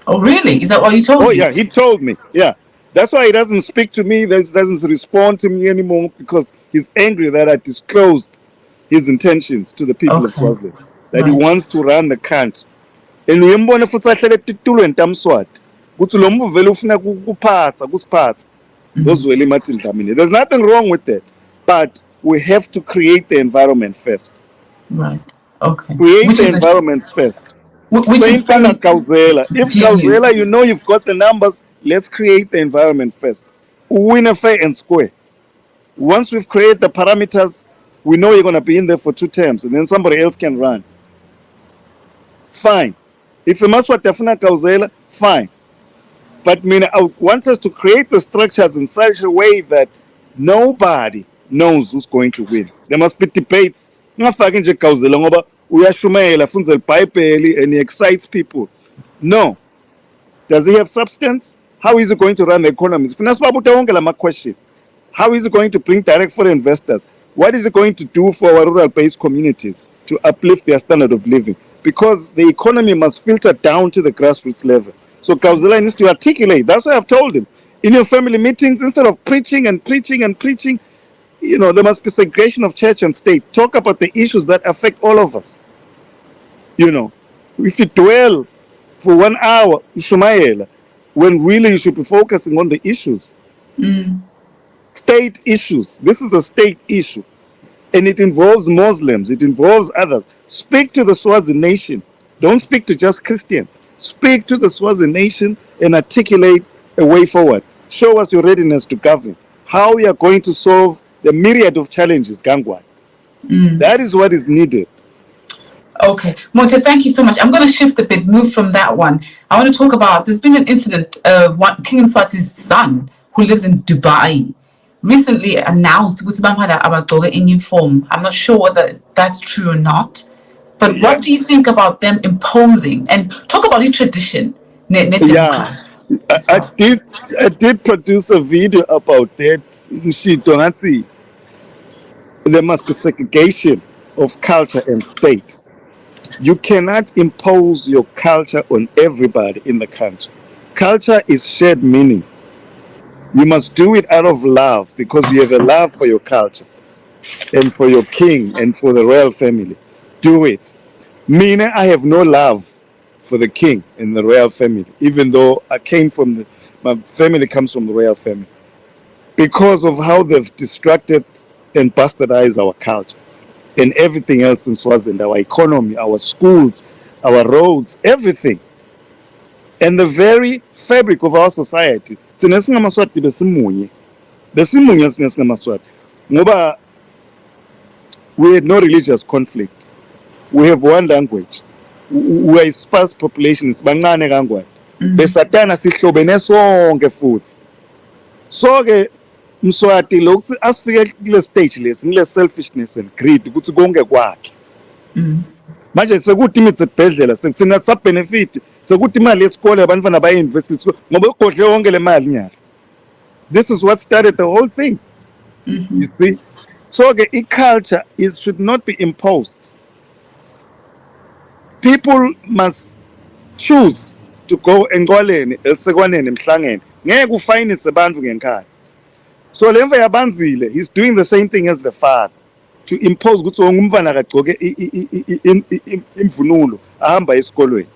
Oh, really? Is that what you told me? Oh, yeah, he told me. Yeah. That's why he doesn't speak to me, doesn't respond to me anymore, because he's angry that I disclosed his intentions to the people of Okay. Swaziland, that he Right. wants to run the country. And uyembona futhi ahlele etitulweni tamswati kuthi lo muntu vele ufuna kusiphatha ngozwela imathi Dlamini. There's nothing wrong with that, but we have to create the environment first. Right. Okay. Create Which the is environment first. which So is in Tana very Kauzela, if GNU. Kauzela, you know you've got the numbers, let's create the environment first. Win a fair and square. Once we've created the parameters, we know you're going to be in there for 2 terms, and then somebody else can run. Fine. If the Maswa Tafuna Kauzela, fine. But I want us to create the structures in such a way that nobody knows who's going to win. There must be debates. Ngafaki nje Kauzela ngoba uyashumayela funza iBhayibheli and he excites people. No. Does he have substance? How is he going to run the economy? Question. How is he going to bring direct foreign investors? What is he going to do for our rural-based communities to uplift their standard of living? Because the economy must filter down to the grassroots level. So Kauzela needs to articulate. That's why I've told him. In your family meetings, instead of preaching and preaching and preaching, there must be segregation of church and state. Talk about the issues that affect all of us. If you dwell for 1 hour, Shumaela, when really you should be focusing on the issues. State issues. This is a state issue. And it involves Muslims. It involves others. Speak to the Swazi nation. Don't speak to just Christians. Speak to the Swazi nation and articulate a way forward. Show us your readiness to govern. How we are going to solve the myriad of challenges, Gangwai. That is what is needed. Okay. Monty, thank you so much. I'm going to shift a bit, move from that one. I want to talk about, there's been an incident, King Mswati's son, who lives in Dubai, recently announced in uniform. I'm not sure whether that's true or not. But what do you think about them imposing, and talk about the tradition? Yeah, I did produce a video about that. There must be segregation of culture and state. You cannot impose your culture on everybody in the country. Culture is shared meaning. You must do it out of love, because you have a love for your culture and for your king and for the royal family. Do it. Meaning, I have no love for the king and the royal family, even though my family comes from the royal family, because of how they've distracted and bastardized our culture and everything else in Swaziland, our economy, our schools, our roads, everything. And the very fabric of our society. We had no religious conflict. We have one language. We are a sparse population. Sibancane kangwane. Besatana sihlobene sonke futhi. So-ke Mswati lokhu asifike kule stage lesi, ngile selfishness and greed ukuthi konke kwakhe. Manje sekuthi imithi ezibhedlela sekuthina sub-benefit, sekuthi imali yesikole abantwana bayi-invest ngoba ugodle wonke le mali nyalo. This is what started the whole thing. You see? So culture should not be imposed. People must choose to go engqwaleni elisekwaneni emhlangeni. Ngeke ufayinise abantu ngenkhathi. So lemva yabanzile, he's doing the same thing as the father, to impose ukuthi umntwana akagcoke imvunulo ahamba esikolweni.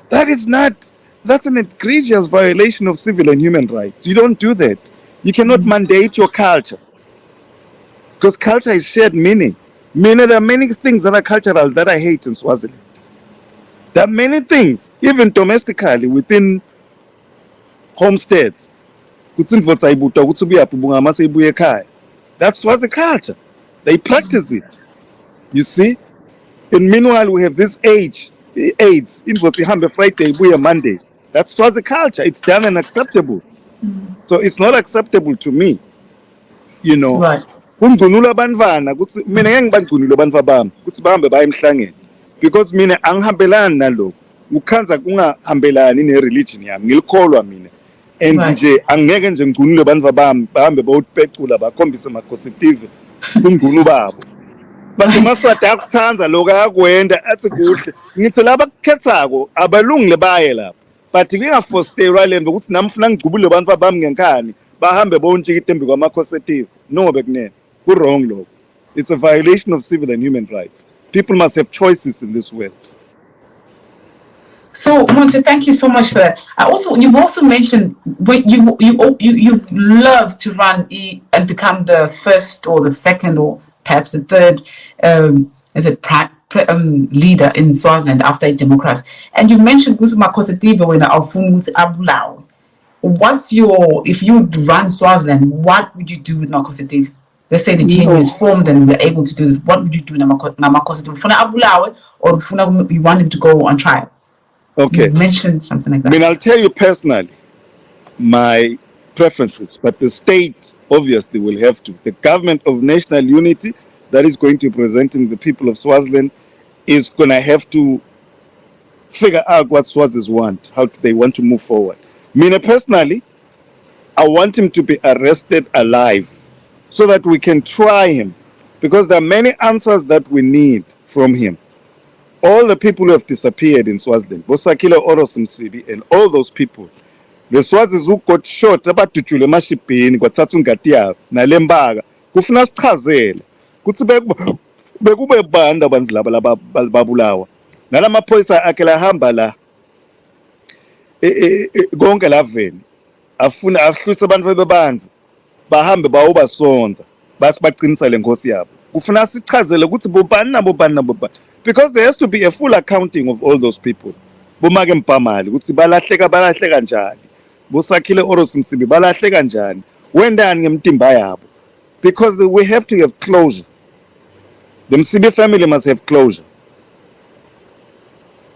That's an egregious violation of civil and human rights. You don't do that. You cannot mandate your culture, because culture is shared meaning. Meaning there are many things that are cultural that I hate in Swaziland. There are many things, even domestically within homesteads. That's Swazi culture. They practice it. You see? And meanwhile, we have this AIDS. Friday, Monday. That's Swazi culture. It's done and acceptable. So it's not acceptable to me. Right. Kungcunula abantwana ukuthi mina ngeke ngibagcunule abantwana bami ukuthi bahambe baye emhlangeni, because mina angihambelani nalokho. Ukukhanza kungahambelani ne-religion yami, ngilikholwa mina. And nje angeke nje ngicunule abantwana bami bahambe bayopecula bakhombise ama-positive kungcunu babo. Bantu Maswati akuthanza lokho akakwenda athi kuhle. Ngithi laba kukhethako abalungile baye lapha. but ngingafosterwa le nto ukuthi nami ufuna ngigcubule abantu abami ngenkani bahambe bontshikita embi kwama-causative. No, bekunene ku-wrong lokho. It's a violation of civil and human rights. People must have choices in this world. So, Monty, thank you so much for that. You've also mentioned you love to run and become the first or the second or perhaps the third leader in Swaziland after a democracy. And you mentioned Makositiva when Abulaw. If you would run Swaziland, what would you do with Makositiva? Let's say the GNU is formed and we're able to do this. What would you do with Makositiva? Funa Abulaw or you want him to go on trial? Okay. You mentioned something like that. I mean, I'll tell you personally my preferences, but the state obviously will have to. The government of national unity that is going to be representing the people of Swaziland is going to have to figure out what Swazis want, how they want to move forward. Me personally, I want him to be arrested alive so that we can try him, because there are many answers that we need from him. All the people who have disappeared in Swaziland, Bosakile Oros Msibi and all those people, the Swazis who got shot, abatutshule emashibhini kwathatha ingadi yabo nalembaga, kufuna sichazele kuthi bekube bani abantu laba babulawa nalamaphoyisa akhe lahamba la konke laveni afuna ahluse abantu bebantu bahambe bawobasonza basibaqinisa lenkosi yabo. Kufuna sichazele ukuthi bobani nabobani, because there has to be a full accounting of all those people. Bomake Mpamali ukuthi balahleka njani, Bosakile Oros Msibi balahleka njani, wendani ngemtimba yabo, because we have to have closure. The Msibi family must have closure.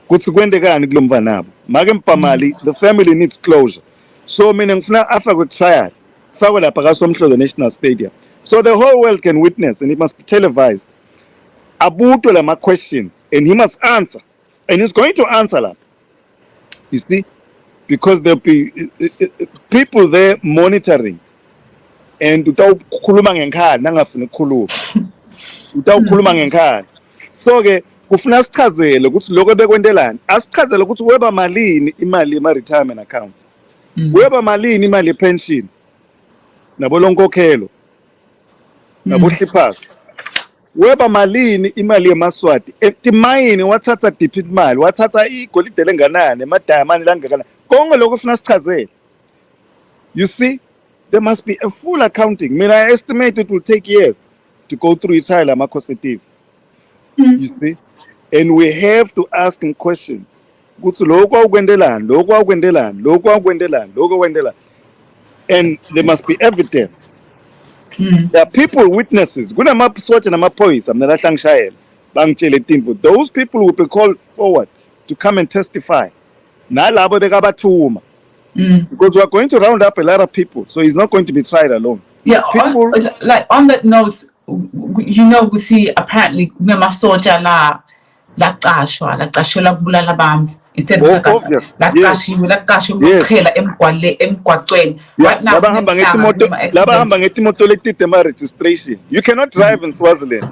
Ukuthi kwendekani kulo mvanabo make Mpamali, the family needs closure. So mina ngifuna afakwe trial, fakwe lapha kaSomhlozo National Stadium, so the whole world can witness, and it must be televised. Abuto lama questions, and he must answer, and he's going to answer that. You see, because there'll be people there monitoring, and utawukhuluma ngenkani nangafuni ukukhuluma, utawukhuluma ngenkani. So ke kufuna sichazele ukuthi lokho bekwendelani, asichazele ukuthi weba malini imali ema-retirement accounts, weba malini imali ye-pension, nabo lonkokhelo, nabo hliphasi, weba malini imali yemaswati, etimayini wathatha diphi imali, wathatha igolide lenganani, emadayamani langakanani, konke lokho ufuna sichazele. You see, there must be a full accounting. I mean, I estimate it will take years to go through a trial amacosative. You see, and we have to ask him questions. And there must be evidence. There are people, witnesses. Those people will be called forward to come and testify. Because we are going to round up a lot of people, so he's not going to be tried alone. Yeah, on that note, we see apparently instead of right now registration. You cannot drive in Swaziland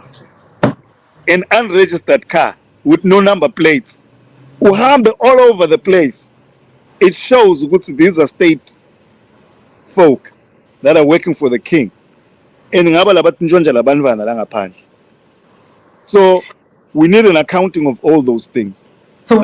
an unregistered car with no number plates. Uhambe all over the place. It shows these are state folk that are working for the king. So we need an accounting of all those things. All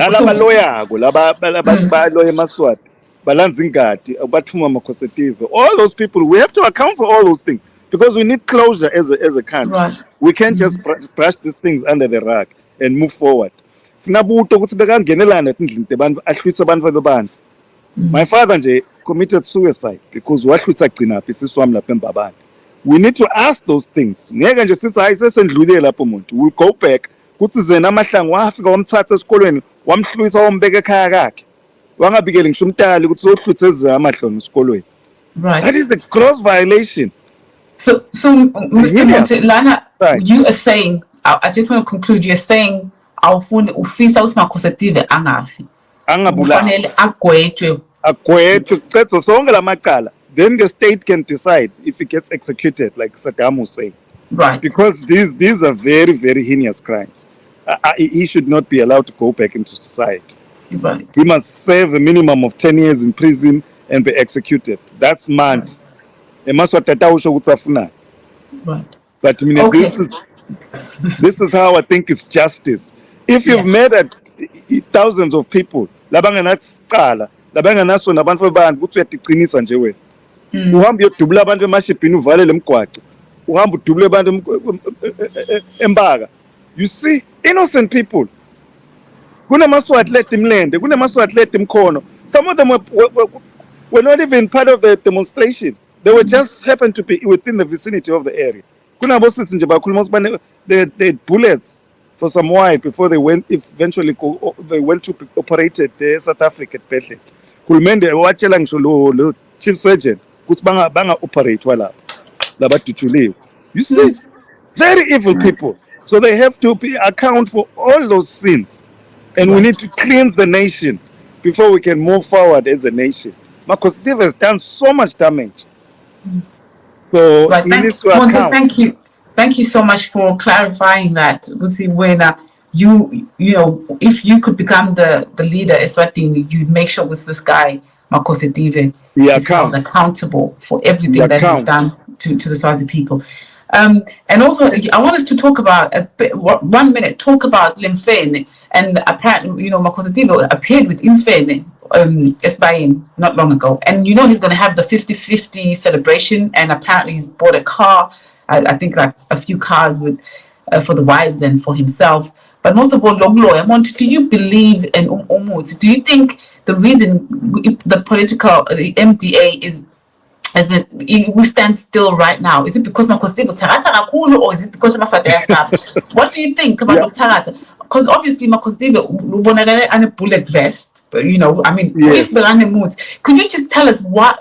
those people, we have to account for all those things because we need closure as a country. Right. We can't just brush these things under the rug and move forward. My father committed suicide because we need to ask those things. We'll go back. Right. That is a gross violation. So Mr. Monty, Lana, you are saying, I just want to conclude, you're saying ufisa ukuthi makhosetive angafi. Kufanele agwetshwe. Then the state can decide if he gets executed, like Saddam Hussein. Right. Because these are very, very heinous crimes. He should not be allowed to go back into society. Right. He must serve a minimum of 10 years in prison and be executed. That's Monty. Right. But I mean, Okay. this is how I think it's justice. If you've Yeah. murdered thousands of people, labangenasicala, labangenaso nabantu abantu ukuthi uyatiqinisa nje wena. Uhamba uyodubula abantu emashipini uvale lemgwaqo. Uhamba udubule abantu embaga. You see, innocent people. Kunamaswati let imlende, kunamaswati let imkhono. Some of them were not even part of the demonstration. They were just happened to be within the vicinity of the area. Kunabosisi nje bakhuluma ukuthi they had bullets for some while before they went eventually they went to be operated there South Africa at Bethlehem. Kulumende watshela ngisho lo chief surgeon ukuthi banga operate walapha labadutshuliwe. You see, very evil people. So they have to account for all those sins. And we need to cleanse the nation before we can move forward as a nation. Because Steve has done so much damage. So Right. he needs to Monty, account. thank you. Thank you so much for clarifying that. When you know, if you could become the leader Eswatini, you'd make sure with this guy, Makhosetive, is held accountable for everything that he's done to the Swazi people. And also, I want us to talk about 1 minute. Talk about Limfene, and apparently, you know, Makhosetive appeared with Limfene Esbayin not long ago, and you know he's going to have the 50-50 celebration, and apparently he's bought a car. I think like a few cars with for the wives and for himself. But most of all, Loglo, do you believe in Umut? Do you think the reason the MDA is as in we stand still right now, is it because Makhosetive Tarata Rakulu, or is it because of what do you think about Tarata? Because obviously Makhosetive and a bullet vest, but you know, I mean, if the could you just tell us what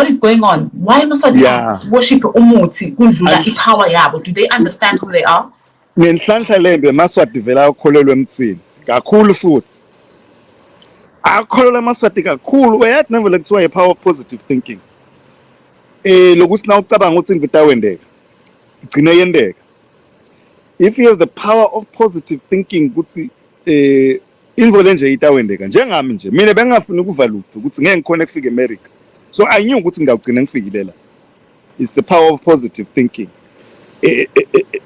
is going on? Why must I worship Umuti? Power yabo? Do they understand who they are? Ngenhlanhla lembe Maswati vela akholelwe emthini kakhulu futhi akholelwa Maswati kakhulu uyathi navele kuthiwa i-power of positive thinking lokuthi na ucabanga ukuthi imvita wendeka igcine yendeka. If you have the power of positive thinking ukuthi invo lenje itawendeka njengami nje mina bengafuna ukuva lutho ukuthi ngeke ngikhona ukufika eAmerica, so I knew ukuthi ngawugcina ngifikile la. It's the power of positive thinking.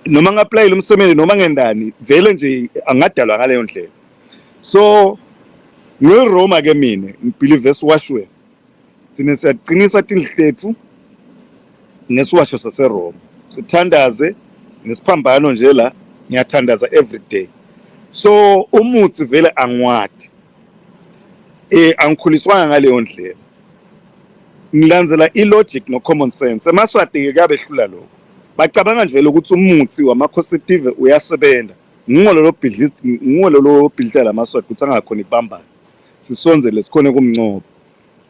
Noma ngapply lo msebenzi noma ngendani vele nje angadalwa ngaleyo ndlela. So ngeRoma ke mina ngibelieve esiwashwe sine siyaqinisa tinhlethu ngesiwasho saseRoma sithandaze nesiphambano nje la ngiyathandaza every day. So umuthi vele angwadi angikhuliswanga ngaleyo ndlela, ngilandzela ilogic no common sense. Emaswati ke kabehlula lokho, bacabanga nje vele ukuthi umuthi wamakhosetive uyasebenza. Ngolo lo bhilita lamaswati ukuthi angakhona ibambana sisonzele sikhone kumncoba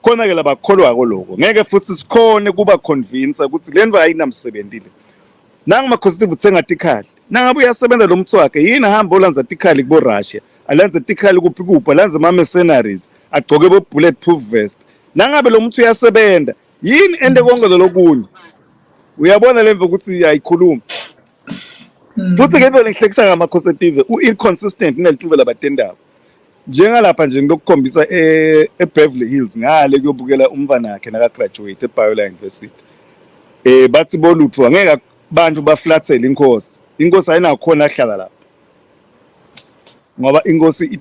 khona ke labakholwa koloko ngeke futhi sikhone kuba convince ukuthi lento ayinamsebenzile. Nanga makhosetive uthenga tikhali nangabe uyasebenza lo mthi wakhe yini ahamba olanza tikhali kubo Russia, alenze tikhali kuphi kuphi, alenze ama mercenaries agcoke bo bulletproof vest. Nangabe lo mthi uyasebenza yini ende konke lokunye. Uyabona lemvo ukuthi ayikhuluma futhi ke vele ngihlekisa ngamakhosetive inconsistent nelithuba labatendabo njengalapha nje ngilokukhombisa eBeverly Hills ngale kuyobukela umfana wakhe naka graduate eBiola University. Bathi bolutho angeke bantu baflathele inkosi. Inkosi ayinakhona ahlala lapha ngoba inkosi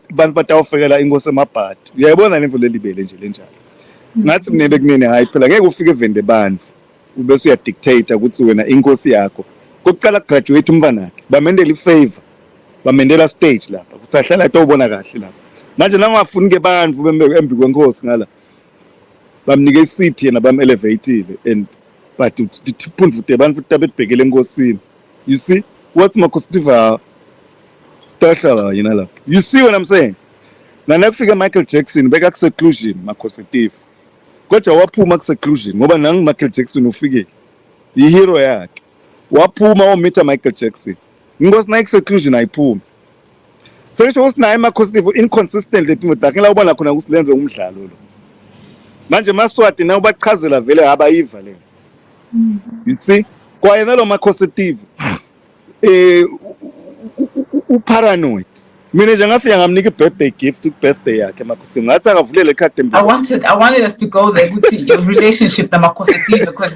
bantu batawufekela inkosi emabhadi. Uyayibona lemvo lelibele nje lenjalo. Ngathi mina bekunene hayi phela ngeke ufike evende bandla ubese uyadictate ukuthi wena inkosi yakho kokuqala graduate umfana wakhe bamendela ifavor, bamendela stage lapha ukuthi ahlala etobona kahle lapha. Manje nangafuni ke bantu bembeke embi kwenkosi ngala bamnike iseat yena bam-elevatile and but tiphundvute bantu tabetibhekele enkosini. You see what's Makhosetive tahlala yena lapha. You see what I'm saying? Nanakufika Michael Jackson beka ku-seclusion Makhosetive kodwa waphuma ku-seclusion ngoba nangu Michael Jackson ufike i-hero yakhe waphuma omitha Michael Jackson. Inkosi nayi ku-seclusion ayiphumi. Sengisho ukuthi naye Makhosetive inconsistent lethi mudakhe la ubona khona ukuthi lenze umdlalo lo. Manje Maswati na ubachazela vele abayiva le. You see kwaye nalo Makhosetive uparanoid mina nje ngafika ngamnika birthday gift birthday yakhe Makhosi ngathi akavulele ikhadi I wanted us to go there with your relationship na Makhosi because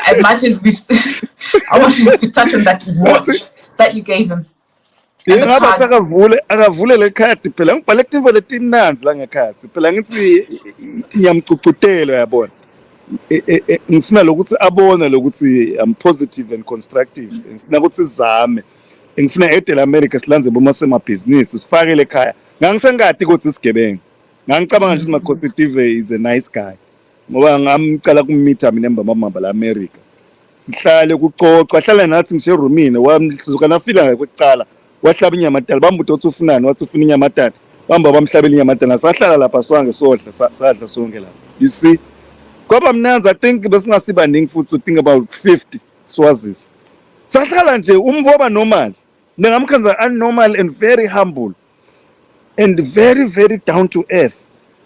as much as I wanted us to touch on that watch that you gave him. Ngaba akavule le khadi phela ngibhale kutimvo letimnanzi la ngekhathi phela ngithi ngiyamcucutela yabona ngifuna lokuthi abone lokuthi I'm positive and constructive ngifuna ukuthi sizame ngifuna edela America silanze boma semabhizinisi sifake ekhaya ngangisengadi ukuthi isigebengu ngangicabanga nje ukuthi Makhosi is a nice guy ngoba ngamcala kummeeta mina mbamba la America sihlale kuxoxa hlala nathi ngisho roomini wamhlizuka nafika ngekucala wahlaba inyamatala bambuthi uthi ufunani wathi ufuna inyamatala bamba bamhlabela inyamatala sahlala lapha sonke sodla sadla sonke lapha you see kwaba mnanzi I think besingasiba ningi futhi to think about 50 Swazis sahlala nje umvoba normal ngingamkhanza unnormal and very humble and very very down to earth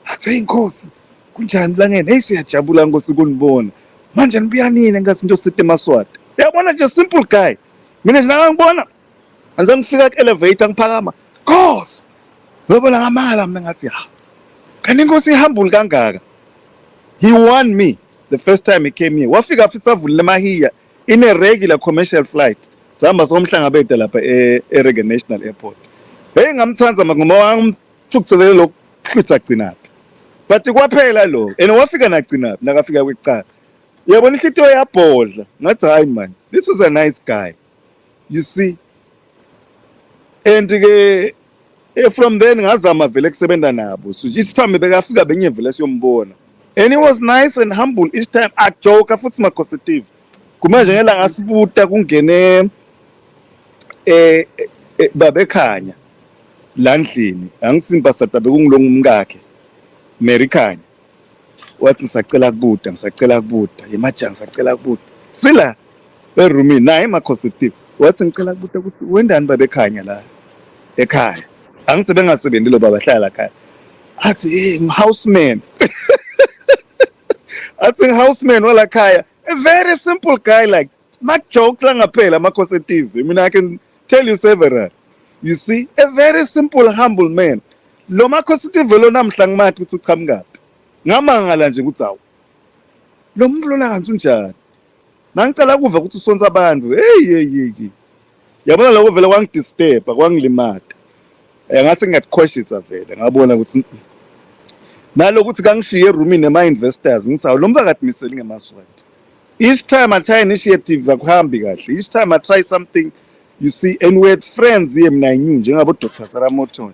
athi Nkosi kunjani la ngene hey siyajabula Nkosi kunibona manje nibuya nini ngasinto sithe eMaswati yabona nje simple guy mina nje ngangibona anze ngifika ku-elevator ngiphakama Nkosi ngiyobona ngamala mina ngathi ha kanti Nkosi ihambule kangaka he won me the first time he came here wafika futhi avulile mahiya in a regular commercial flight sihamba somhlangabede lapha eReagan National Airport hey ngamthanza ngoma wangithukisele lokuhlwitha gcinaphi but kwaphela lo and wafika nagcinaphi nakafika kwecala yabona ihlito yabhodla ngathi hayi man this is a nice guy you see and from then ngazama vele kusebenza nabo so each time bekafika benye vele siyombona and he was nice and humble each time ajoke futhi Makhosi kumanje ngela ngasibuta kungene babekhanya landlini angisimbasada bekungilonga umkakhe Mary Khanya wathi ngisacela kubuta yemajanga ngisacela kubuta sila eroomini naye Makhosi wathi ngicela kubuta ukuthi wendani babekhanya la ekhaya angisebenza ngasebenzi lo baba hlala ekhaya athi houseman athi houseman wala ekhaya a very simple guy like ma jokes la ngaphela Makhosi mina I can tell you several you see a very simple humble man lo Makhosi lo namhla ngimathi ukuthi uchamkapi ngamangala nje ukuthi awu lo muntu lona kanti unjani nangicela kuva ukuthi usonza abantu hey yabona lokho vele kwangidisturba kwangilimata ngase ngingakukhweshisa vele ngabona ukuthi nalokuthi kangishiye eroomini ema-investors ngithi awu lo muntu akadimiseli ngeMaswati each time I try initiative akuhambi kahle each time I try something you see and we had friends here mina knew njengabo Dr. Saramoton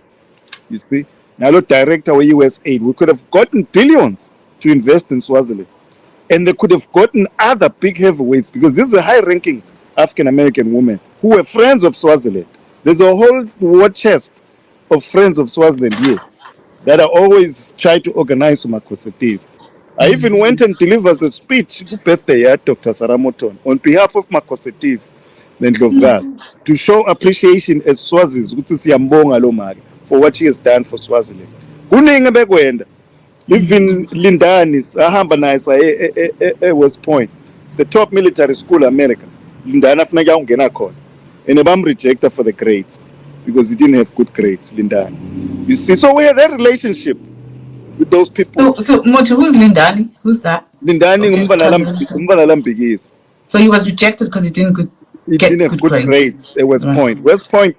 you see nalo director we-USAID we could have gotten billions to invest in Swaziland and they could have gotten other big heavyweights because this is a high-ranking African-American women who were friends of Swaziland. There's a whole war chest of friends of Swaziland here that I always try to organize for Makhosi. I even went and delivered a speech to birthday at Dr. Saramoton on behalf of Makhosi and Ndlovukazi to show appreciation as Swazis for what she has done for Swaziland. Kuningi bekwenda. Even Lindani ahamba naye West Point. It's the top military school in America. Lindani afuna ukungena khona. And bam-rejecta for the grades because he didn't have good grades, Lindani. You see, so we had that relationship with those people. So Monty, who's Lindani? Who's that? Lindani umntwana lambikisi. So he was rejected because he didn't have good grades at West Point. West Point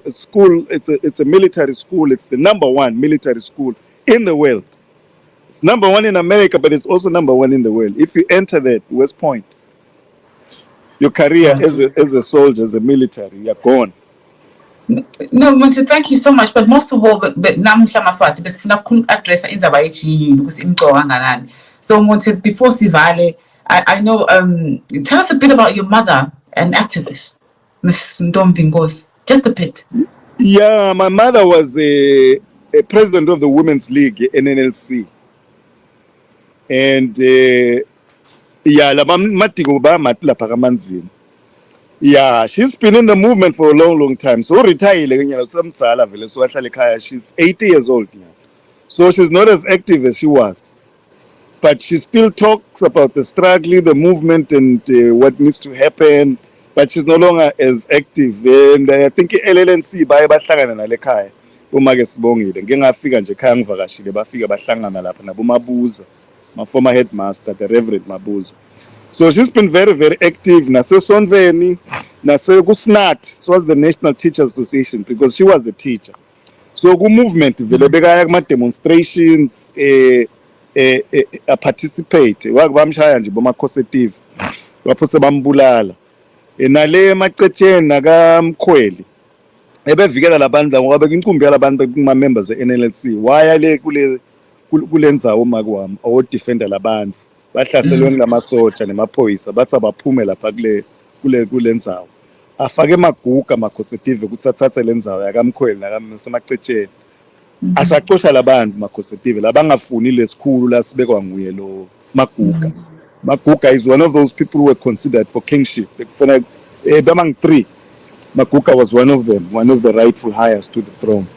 school, it's a military school. It's the #1 military school in the world. It's #1 in America, but it's also #1 in the world. If you enter that West Point, your career as a soldier, as a military, you're gone. No, Monty, thank you so much. But most of all, namhla Maswati besifuna address indaba ye-GNU because imqoka kangakanani. So Monty, before sivale, I know tell us a bit about your mother, an activist, Miss Nkosi. Just a bit. Yeah, my mother was a president of the Women's League, NNLC. And yeah, she's been in the movement for a long time. So retired, she's 80 years old now. So she's not as active as she was. But she still talks about the struggle, the movement, and what needs to happen. but she's no longer as active. And I think LLNC baye bahlangana nale khaya uma ke sibongile ngeke ngafika nje ekhaya ngivakashile bafika bahlangana lapha nabo Mabuza, my former headmaster, the Reverend Mabuza. So she's been very, very active. Nasesonveni, nasekusnat, it was the National Teachers Association because she was a teacher. So ku movement vele bekaya kuma demonstrations participate. Bamshaya nje boma causative. Baphose bambulala. Nale emacetsheni nakamkhweli. Ebevikela labantu ngoba bekinqumbi yalabantu kuma members eNLC. Waya le kulenza umakwami o defender labantu. Bahlaselwe ngamasotsha nemaphoyisa bathi abaphume lapha kulenzawo afake emaguga amakhositive ukuthi athathe lenzawo yakamkhweli nasemacetsheni asacosha labantu makhositive labangafuni lesikhulu la sibekwa nguye lo Maguga. Maguga is one of those people who were considered for kingship. Among 3, Maguga was one of them, one of the rightful heirs to the throne.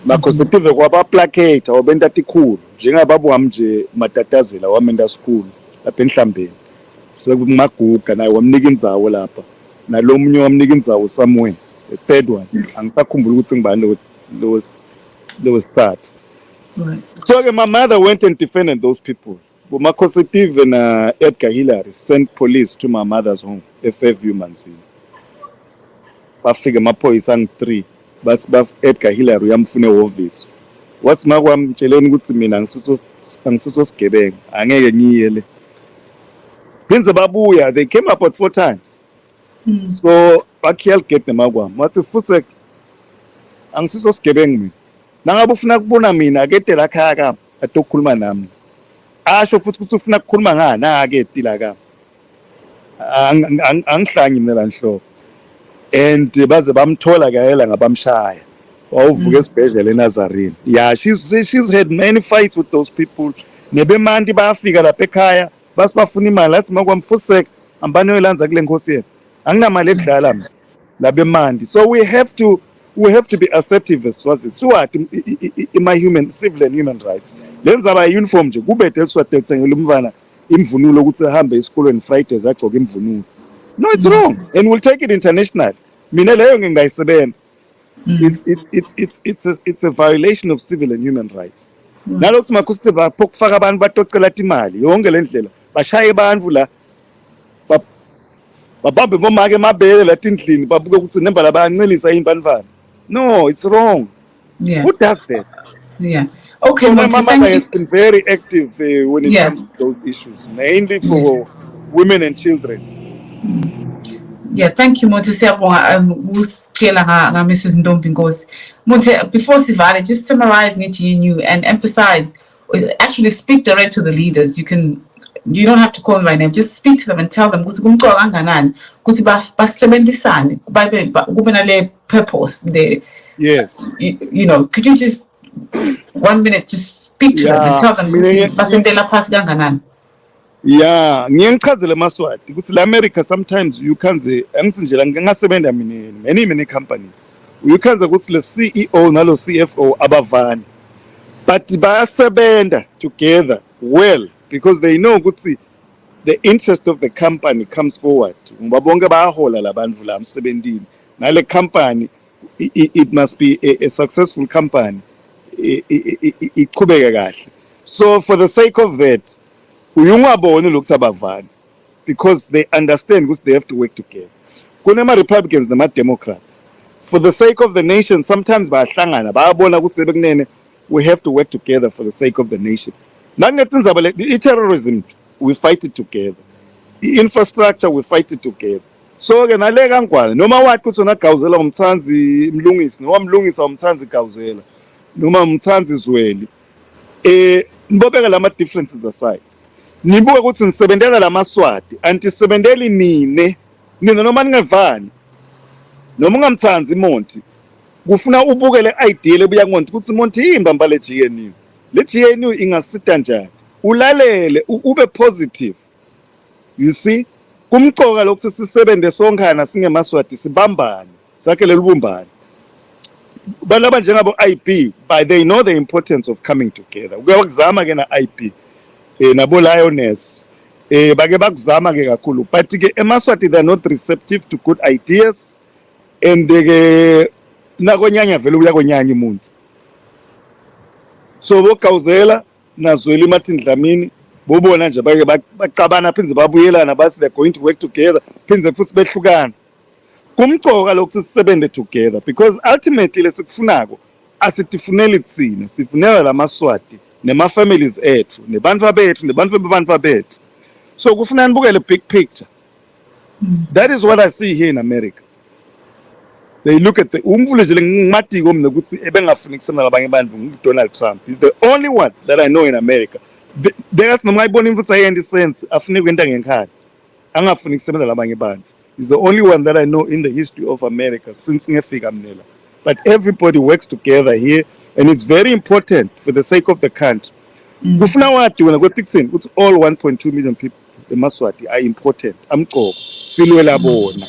Makhositive kwaba placate wabenta tikhulu njengababu wami nje matatazela wamenda school lapha eNhlambeni. So Maguga naye wamnika indzawo lapha nalomunye wamnika indzawo somewhere. The third one angisakhumbula ukuthi ngibani lo wesithathu. Right. So my mother went and defended those people. But Makhositive and Edgar Hillary sent police to my mother's home, Fairview Mansini. Bafika amaphoyisa angu-3 bathi Edgar Hillary uyamfuna ehhovisi. Wathi makwamtsheleni ukuthi mina angisiso sigebengu angeke ngiyele. Benze babuya, they came up 4 times. So bakhiyal get nemakwami. Wathi fuse angisiso sigebengu mina. Nangabe ufuna kubona mina akede la khaya kami atokhuluma nami. Asho futhi ukuthi ufuna ukukhuluma ngani ake etila ka angihlanyi mina la nhlobo and baze bamthola kaela ngabamshaya wawuvuka esibhedlela eNazarene. Yeah, she's had many fights with those people. Nebemanti bayafika lapha ekhaya basibafuna imali lathi makwamfuseka ambane welanza kule nkosi yethu anginamali ekudlala mina labemanti. So we have to be assertive as Swazi. Swat in my civil and human rights. Lenza ba uniform nje kubethe Swat etsengela umfana imvunulo ukuthi ahambe esikolweni Fridays agcoke imvunulo. No, it's wrong and we'll take it international. Mina leyo ngingayisebenza. It's a violation of civil and human rights. Nalokho makhosite bapokufaka abantu batocela imali yonke lendlela bashaye abantu la babambe ngomake emabhele latindlini babuke ukuthi nemba labancelisa imbanivana. No, it's wrong. Yeah. Who does that? Yeah. Okay, So my Monty, mama thank has you. been very active when it comes to those issues, mainly for women and children. Yeah, thank you, Monty. Mrs. Nkosi. Monty, before Sivale, just summarize GNU and emphasize, actually speak direct to the leaders. You don't have to call them by name. Just speak to them and tell them ukuthi kumqoka kanganani ukuthi basebenzisane kube nale purpose there. Yes. You know, could you just 1 minute just speak to them and tell them ukuthi basentela phasi kanganani? Yeah, ngiyangichazela eMaswati ukuthi la America sometimes you can say angithi nje la ngingasebenza mina many companies. You can say ukuthi le CEO nalo CFO abavani. But bayasebenta together well because they know ukuthi the interest of the company comes forward. Ngoba bonke bayahola labantu la emsebentini. Nale company it must be a successful company. Iqhubeke kahle. So for the sake of that uyungaboni lokuthi abavani because they understand ukuthi they have to work together. Kunema Republicans nama Democrats. For the sake of the nation sometimes bayahlangana bayabona ukuthi sebekunene we have to work together for the sake of the nation. Nangetindzaba le terrorism we fight it together. Infrastructure we fight it together. So ke nale kangwane noma wathi ukuthi unagawuzela umthanzi mlungisi noma mlungisa umthanzi gawuzela noma umthanzi zweli nibobeka lama differences aside. Nibuke ukuthi nisebenzela lamaswati antisebenzeli nina noma ningevani noma ungamthanzi Monty kufuna ubuke le idea lebuya ngonti ukuthi Monty imbamba le GNU. Le GNU ingasita njani ulalele ube positive. You see kumqoka lokho sisebenze sonkhana singemaswati sibambane sakhele lubumbane. Balaba njengabo IP but they know the importance of coming together. Kuyakuzama ke na IP nabo Lioness bake bakuzama ke kakhulu, but ke eMaswati they're not receptive to good ideas, and ke nakonyanya vele uyakonyanya umuntu. So boKawuzela naZweli Martin Dlamini bobona nje bake baqabana phinze babuyelana bathi they're going to work together, phinze futhi behlukana. Kumqoka lokho sisebenze together, because ultimately lesikufunako asitifuneli tsina, sifunela laMaswati nema families ethu nebantwa bethu nebantwa bethu. So kufuna nibukele big picture. That is what I see here in America. They look at the umvulejele ngimatiko mina ukuthi ebengafuni kusema labanye bantu Donald Trump. He's the only one that I know in America. There's noma ibona imvutsa yendi sense afune kwenta ngekhaya. Angafuni kusema labanye bantu. He's the only one that I know in the history of America since ngefika mnela. But everybody works together here, and it's very important for the sake of the country. Kufuna wati wena kwetikuthini ukuthi all 1.2 million people eMaswati are important. Amqobo silwela bona.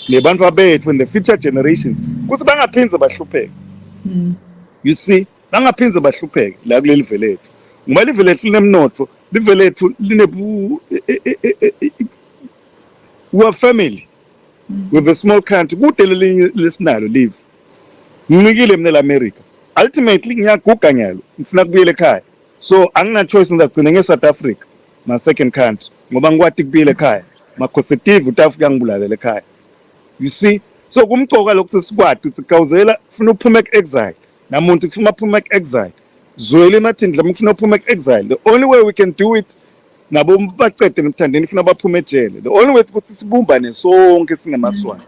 Nebantwa bethu and the future generations ukuthi bangaphinze bahlupheke. You see, bangaphinze bahlupheke la kuleli velethu. Ngoba livelethu linemnotho, livelethu linebu we are family with a small country. Kude lesinalo live. Ngicikile mina America. Ultimately ngiyaguga nyalo. Ngifuna kubuyela ekhaya. So angina choice ngagcina ngeSouth Africa, my second country. Ngoba ngikwati kubuyela ekhaya. Makhosetive utafika ngibulalela ekhaya. You see? So kumqoka lokho sesikwadi ukuthi Kawuzela ufuna uphuma ku-exile. Namuntu ufuna uphuma ku-exile. Zweli Martin Dlamini ufuna uphuma ku-exile. The only way we can do it nabo baqede nomthandeni ufuna baphume ejele. The only way ukuthi sibumbane sonke singeMaswati.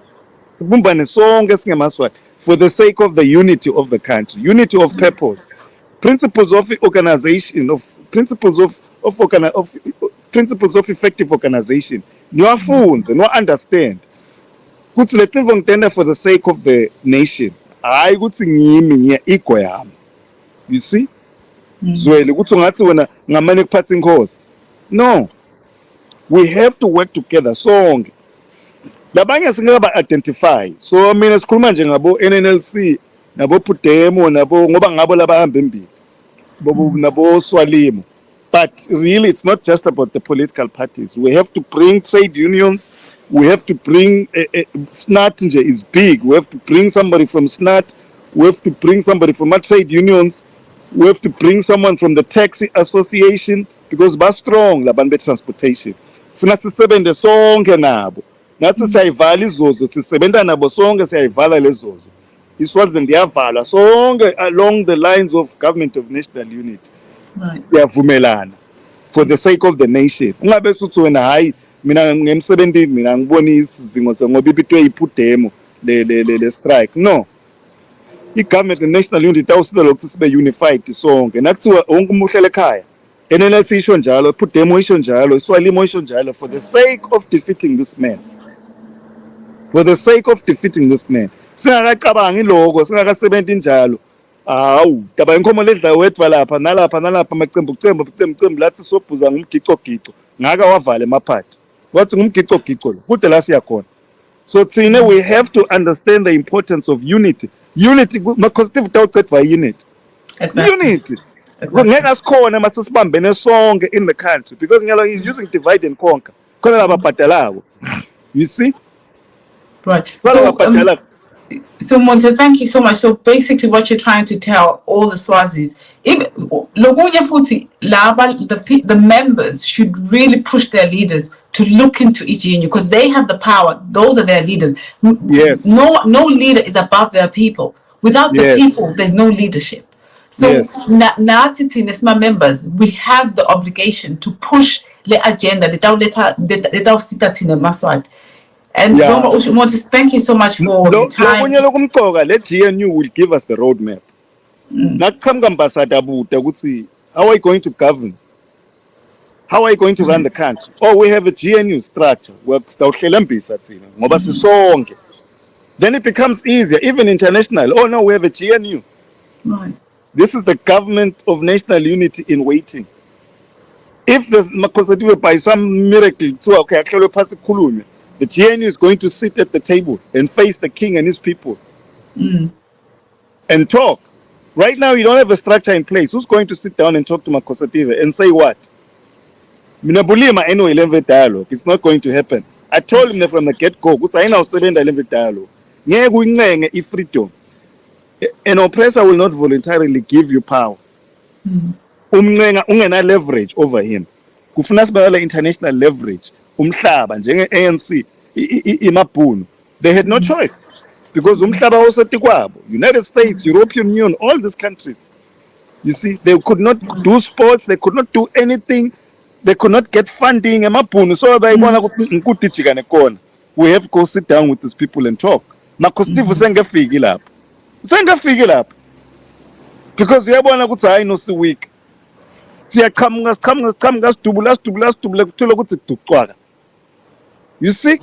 Sibumbane sonke singeMaswati for the sake of the unity of the country, unity of purpose, principles of organization, principles of effective organization. Niwafunze, no understand. Kuthi letinvo ngitenda for the sake of the nation. Hayi kuthi ngimi ngiya ego yami. You see? Zweli kuthi ngathi wena ngamane kuphatha inkosi. No. We have to work together sonke. Labanye singaba identify. So mina sikhuluma nje ngabo NNLC, nabo Pudemo, nabo ngoba ngabo labahamba embili. Bobo nabo Swalimo. But really it's not just about the political parties. We have to bring trade unions. We have to bring SNAT is big. We have to bring somebody from SNAT. We have to bring somebody from our trade unions. We have to bring someone from the taxi association because we're strong labantu transportation. Funa sisebenze sonke nabo. Nathi siyayivala izozo, sisebenza nabo sonke siyayivala lezozo. Iswazi ndiyavala sonke along the lines of government of national unity. Siyavumelana for the sake of the nation. Ungabe suthi wena hayi mina ngemsebenzini mina ngibona isizingo ngoba ibitwe iPhudemo le strike. No. I-government national unity awusida lokho sibe unified sonke. Nakuthiwa wonke umuntu uhlele ekhaya. NNLC isho njalo, iPhudemo isho njalo, iSwalimo isho njalo for the sake of defeating this man. For the sake of defeating this man. Singakacabangi lokho, singakasebenzi njalo. Hawu, taba inkomo ledla wedwa lapha nalapha macembu lathi sobhuza ngumgico ngaka wavale emaphathi. Wathi ngumgico lo. Kude la siyakhona. So thina we have to understand the importance of unity. Unity makositive utawucedwa unity. Exactly. Unity. Ngeke asikhona masisibambene sonke in the country because ngiyalo is using divide and conquer. Khona lababhadalawo. You see? Right. So, Monty, thank you so much. So basically what you're trying to tell all the Swazis, the members should really push their leaders to look into GNU because they have the power. Those are their leaders. Yes. No leader is above their people. Without the people, there's no leadership. So my members, we have the obligation to push the agenda. And Monty, thank you so much for the time. Let GNU will give us the roadmap. How are you going to govern? How are you going to run the country? Oh, we have a GNU structure. Then it becomes easier, even international. Oh no, we have a GNU. Right. This is the government of national unity in waiting. If there's by some miracle, the GNU is going to sit at the table and face the king and his people and talk. Right now, you don't have a structure in place. Who's going to sit down and talk to Makosative and say what? Mina bulima anyway le dialogue. It's not going to happen. I told him from the get-go, ukuthi ayinawusebenza le dialogue. Ngeke uyincenge i-freedom. An oppressor will not voluntarily give you power. Umncenga ungena leverage over him. Kufuna sibala international leverage. Umhlaba njenge-ANC imabhunu. They had no choice because umhlaba osethi kwabo. United States, European Union, all these countries. You see, they could not do sports, they could not do anything, they could not get funding. So we have to go sit down with these people and talk. Because we have one good sign no week. See, come, you see,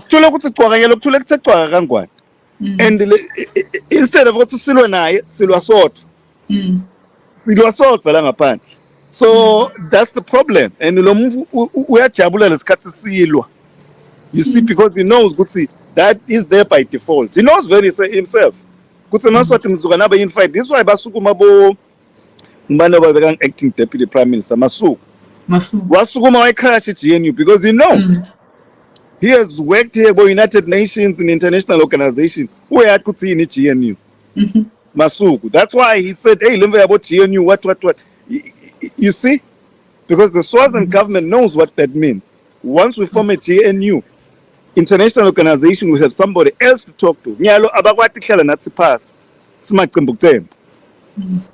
and instead of what to silver sword. So that's the problem. And we are chabula you see, because he knows that is there by default. He knows very himself. This is why Basukumabo acting deputy prime minister Masuk. Wasukuma crash GNU because he knows. He has worked here for United Nations and international organizations. Where I could see in GNU. Masuku. That's why he said, hey, let me about GNU, what. You see? Because the Swaziland government knows what that means. Once we form a GNU, international organization will have somebody else to talk to. Nyalo abakwati khala natsi pass. Simaqimbuktembu.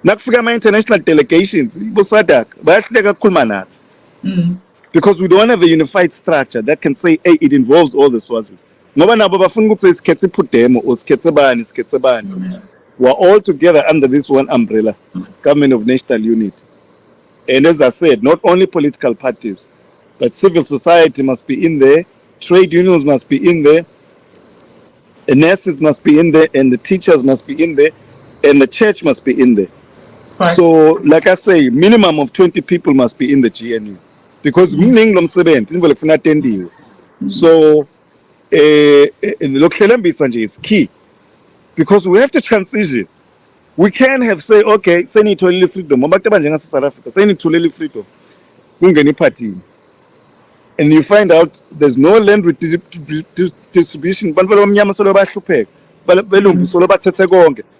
Nakufika ama international delegations, ibosadak, bayahleka kukhuluma nathi. Because we don't have a unified structure that can say, hey, it involves all the Swazis. Ngoba nabo bafuna ukuthi isikhethe iphudemo or isikhethe bani. We're all together under this one umbrella, government of national unity. And as I said, not only political parties, but civil society must be in there, trade unions must be in there, the nurses must be in there, and the teachers must be in there, and the church must be in there. Right. So, like I say, minimum of 20 people must be in the GNU. Because so, is key. Because we have to transition. We can't have say, okay, say need to live freedom. South Africa, say need to live freedom. Party. And you find out there's no land distribution.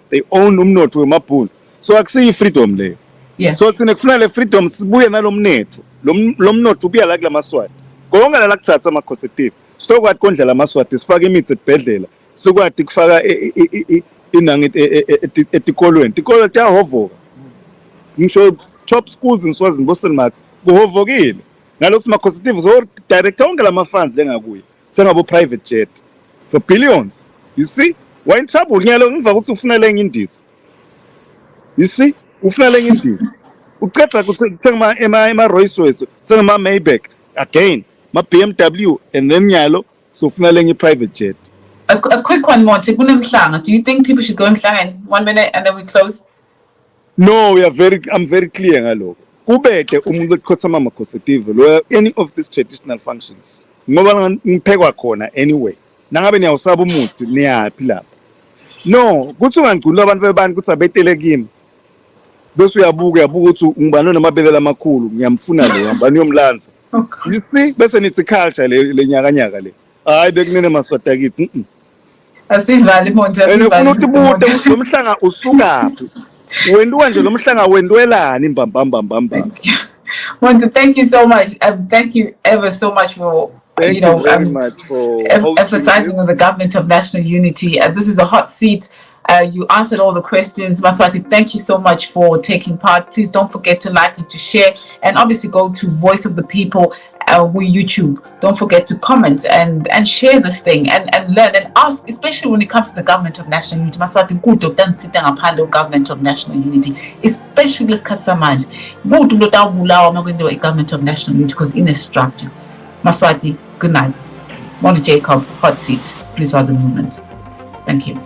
They own umnotho. So I see freedom there. Yeah. So it's in a freedom. Sibuye nalomnetho. Lomnotho ubiya la maswati. Konga la kuthatha amakhosetive. Stokwa kondlela amaswati sifaka imithi ebhedlela. Sokwathi kufaka inangi etikolweni tikolo tiyahovoka ngisho top schools in Swaziland boselmax kuhovokile ngalokho makhositives so director onke lama funds lengakuye sengabo private jet for billions. You see, why in trouble nyalo ngiva ukuthi ufuna lenye indizi. You see, ufuna lenye indizi uqeda kuthenga ema Rolls Royce, thenga ma Maybach again, ma BMW, and then nyalo so ufuna lenye private jet. A quick one more. Do you think people should go Mhlanga in 1 minute and then we close? No, I'm very clear ngalo. Kubete umuntu khotsama makhosetive lo any of these traditional functions. Ngoba ngiphekwa khona anyway. Nangabe niyawusaba umuthi niyapi lapha. No, kuthi ungangcula abantu bebantu kuthi abetele kimi. Bese uyabuka ukuthi ngibano namabele amakhulu ngiyamfuna lo ngibani yomlanza. You see, bese nithi culture le nyakanyaka le. Hayi bekunene maswata kithi. Asivali Monty. Ufuna ukuthi bude lo mhlanga usukaphi? Wenduwa nje lo mhlanga wendwelani mbambambambamba. Monty, thank you so much. Thank you ever so much for Thank you very much for emphasizing on the government of national unity. This is the hot seat. You answered all the questions. Maswati, thank you so much for taking part. Please don't forget to like and to share, and obviously go to Voice of the People with YouTube. Don't forget to comment and share this thing and learn and ask, especially when it comes to the government of national unity. Maswati, good government of national unity, especially this Kasamaj. Good government of national unity because in a structure. Maswati, good night. Monty Jacob, hot seat. Please hold the movement. Thank you.